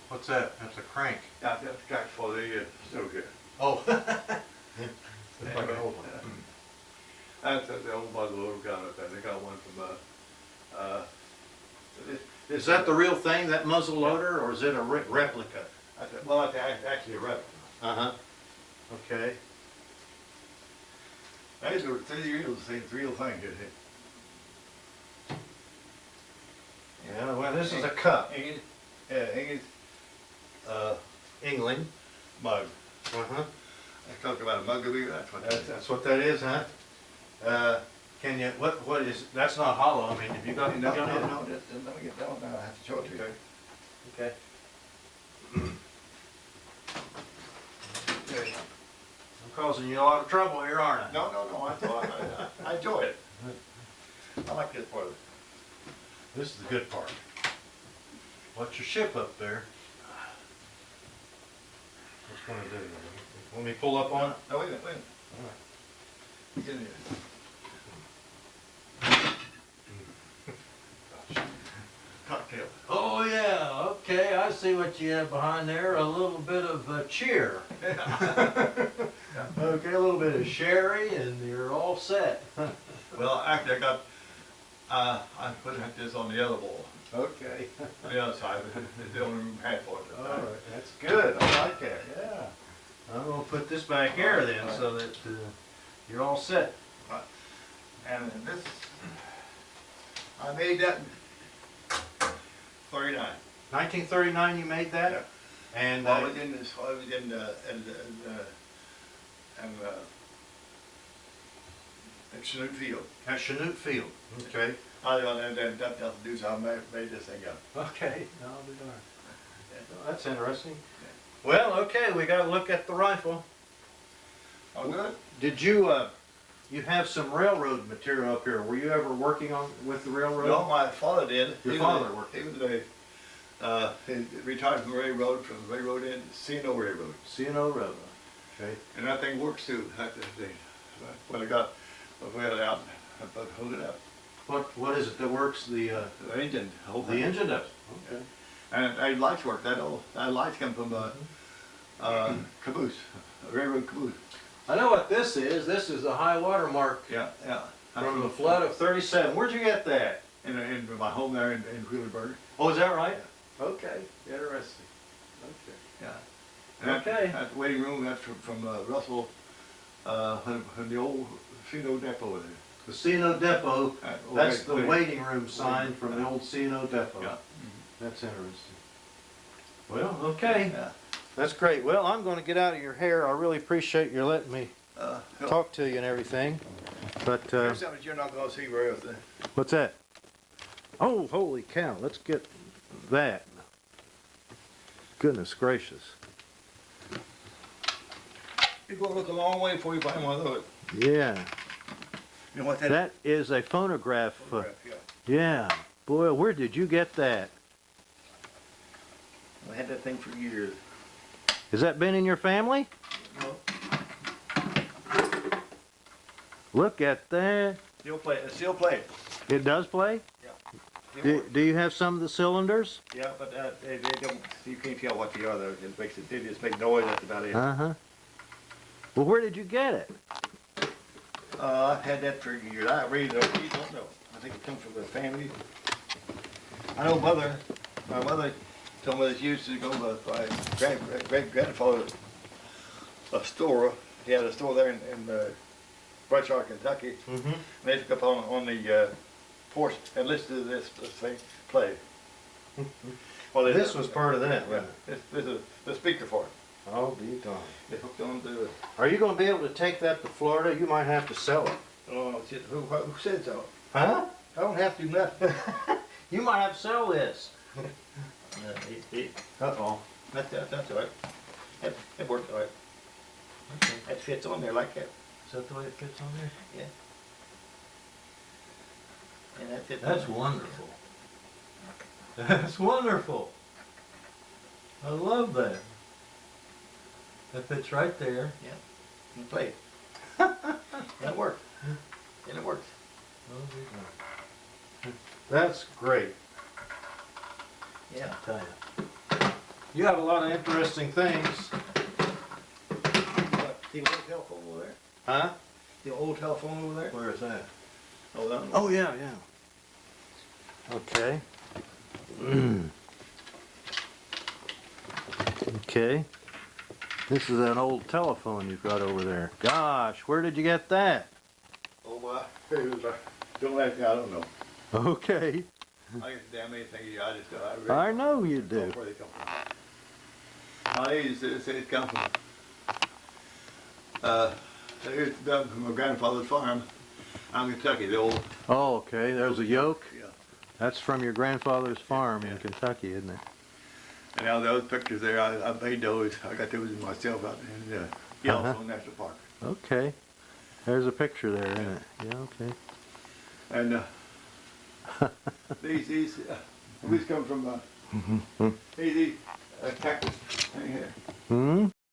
What's that? That's a crank. that's the crack for the stove here. Oh. Is that the real thing, that muzzle loader, or is it a replica? Well, that's actually a replica. Uh-huh. Okay. These are the real thing, is it? Yeah, well, this is a cup. English, English, England. mug. Uh-huh. I talked about a mug of beer, that's what that is. That's what that is, huh? Can you, what is, that's not hollow, I mean, have you got? No, no, no, just, let me get that one down, I have to show it to you. Okay. Okay. I'm causing you a lot of trouble here, aren't I? No, no, no, I enjoy it. I like this part of it. This is the good part. Watch your ship up there. What's gonna do? Want me to pull up on it? No, wait a minute, wait a minute. All right. Get in here. Cocktail. Oh, yeah, okay, I see what you have behind there, a little bit of cheer. Okay, a little bit of sherry and you're all set. Well, actually, I put this on the other wall, Okay. on the other side, the only half for it. All right, that's good, I like that, yeah. I'm gonna put this back here then, so that you're all set. And this, I made that in 39. 1939 you made that? Yeah. And, I was in this, I was in, at Chinook Field. at Chinook Field, okay. I don't have nothing else to do, so I made this thing up. Okay, I'll be darned. Well, that's interesting. Well, okay, we gotta look at the rifle. Oh, good? Did you, you have some railroad material up here. Were you ever working with the railroad? No, my father did. Your He father was, worked. He was he retired from the railroad in C&O Railroad. C&O Railroad, okay. And that thing works too. When I got, we had it out, I hooked it up. What is it that works the The engine, the whole thing. engine does? Okay. And lights work, that lights come from caboose, a railroad caboose. I know what this is. This is the high water mark Yeah, yeah. from the flood of 37. Where'd you get that? In my home there in Wheelerburg. Oh, is that right? Okay, interesting. Okay. Yeah. And Okay. That waiting room, that's from Russell, from the old C&O depot there. The C&O Depot, that's the wait. waiting room sign from the old C&O Depot. Yeah. That's interesting. Well, okay. Yeah. That's great. Well, I'm going to get out of your hair. I really appreciate your letting me talk to you and everything. But, Here's something you're not gonna see very often. what's that? Oh, holy cow. Let's get that. Goodness gracious. You're gonna look a long way before you find one of those. Yeah. You know what that That is a phonograph. Yeah. Yeah. Boy, where did you get that? I had that thing for years. Has that been in your family? No. Look at that. Still play, still play. It does play? Do you have some of the cylinders? Yeah, but they don't, you can't tell what they are though. It makes it, they just make noise, that's about it. Uh-huh. Well, where did you get it? I've had that for years. I really don't know. I think it comes from the family. I know my mother told me that she used to go to my great-grandfather, a store. He had a store there in Bradshaw, Kentucky. Mm-hmm. And they took up on the porch and listened to this thing play. Well, This was part of that, Yeah, wasn't it? this is the speaker for it. Oh, be darned. They hooked on to it. Are you going to be able to take that to Florida? You might have to sell it. Oh, shit, who said so? Huh? I don't have to do nothing. You might have to sell this. Uh-oh. That's all right. That worked all right. Okay. That fits on there like that. Is that the way it fits on there? Yeah. And that fits. That's wonderful. That's wonderful. I love that. That fits right there. You play. And it worked. And it works. Oh, be darned. That's great, Yeah. I tell you. You have a lot of interesting things. See the old telephone over there? Huh? The old telephone over there? Where is that? Hold on. Oh, yeah, yeah. Okay. Okay. This is an old telephone you've got over there. Gosh, where did you get that? Oh, well, don't ask me, I don't know. Okay. I get damn anything, I just, I know you don't know do. where they come from. I used to say it come from, they used to come from my grandfather's farm out in Kentucky, the old, Oh, okay. There's a yoke. yeah. That's from your grandfather's farm in Kentucky, isn't it? And now those pictures there, I made those, I got those myself out in Yellowstone National Park. Okay. There's a picture there, isn't it? Yeah, okay. And these come from these cactus thing here. Hmm?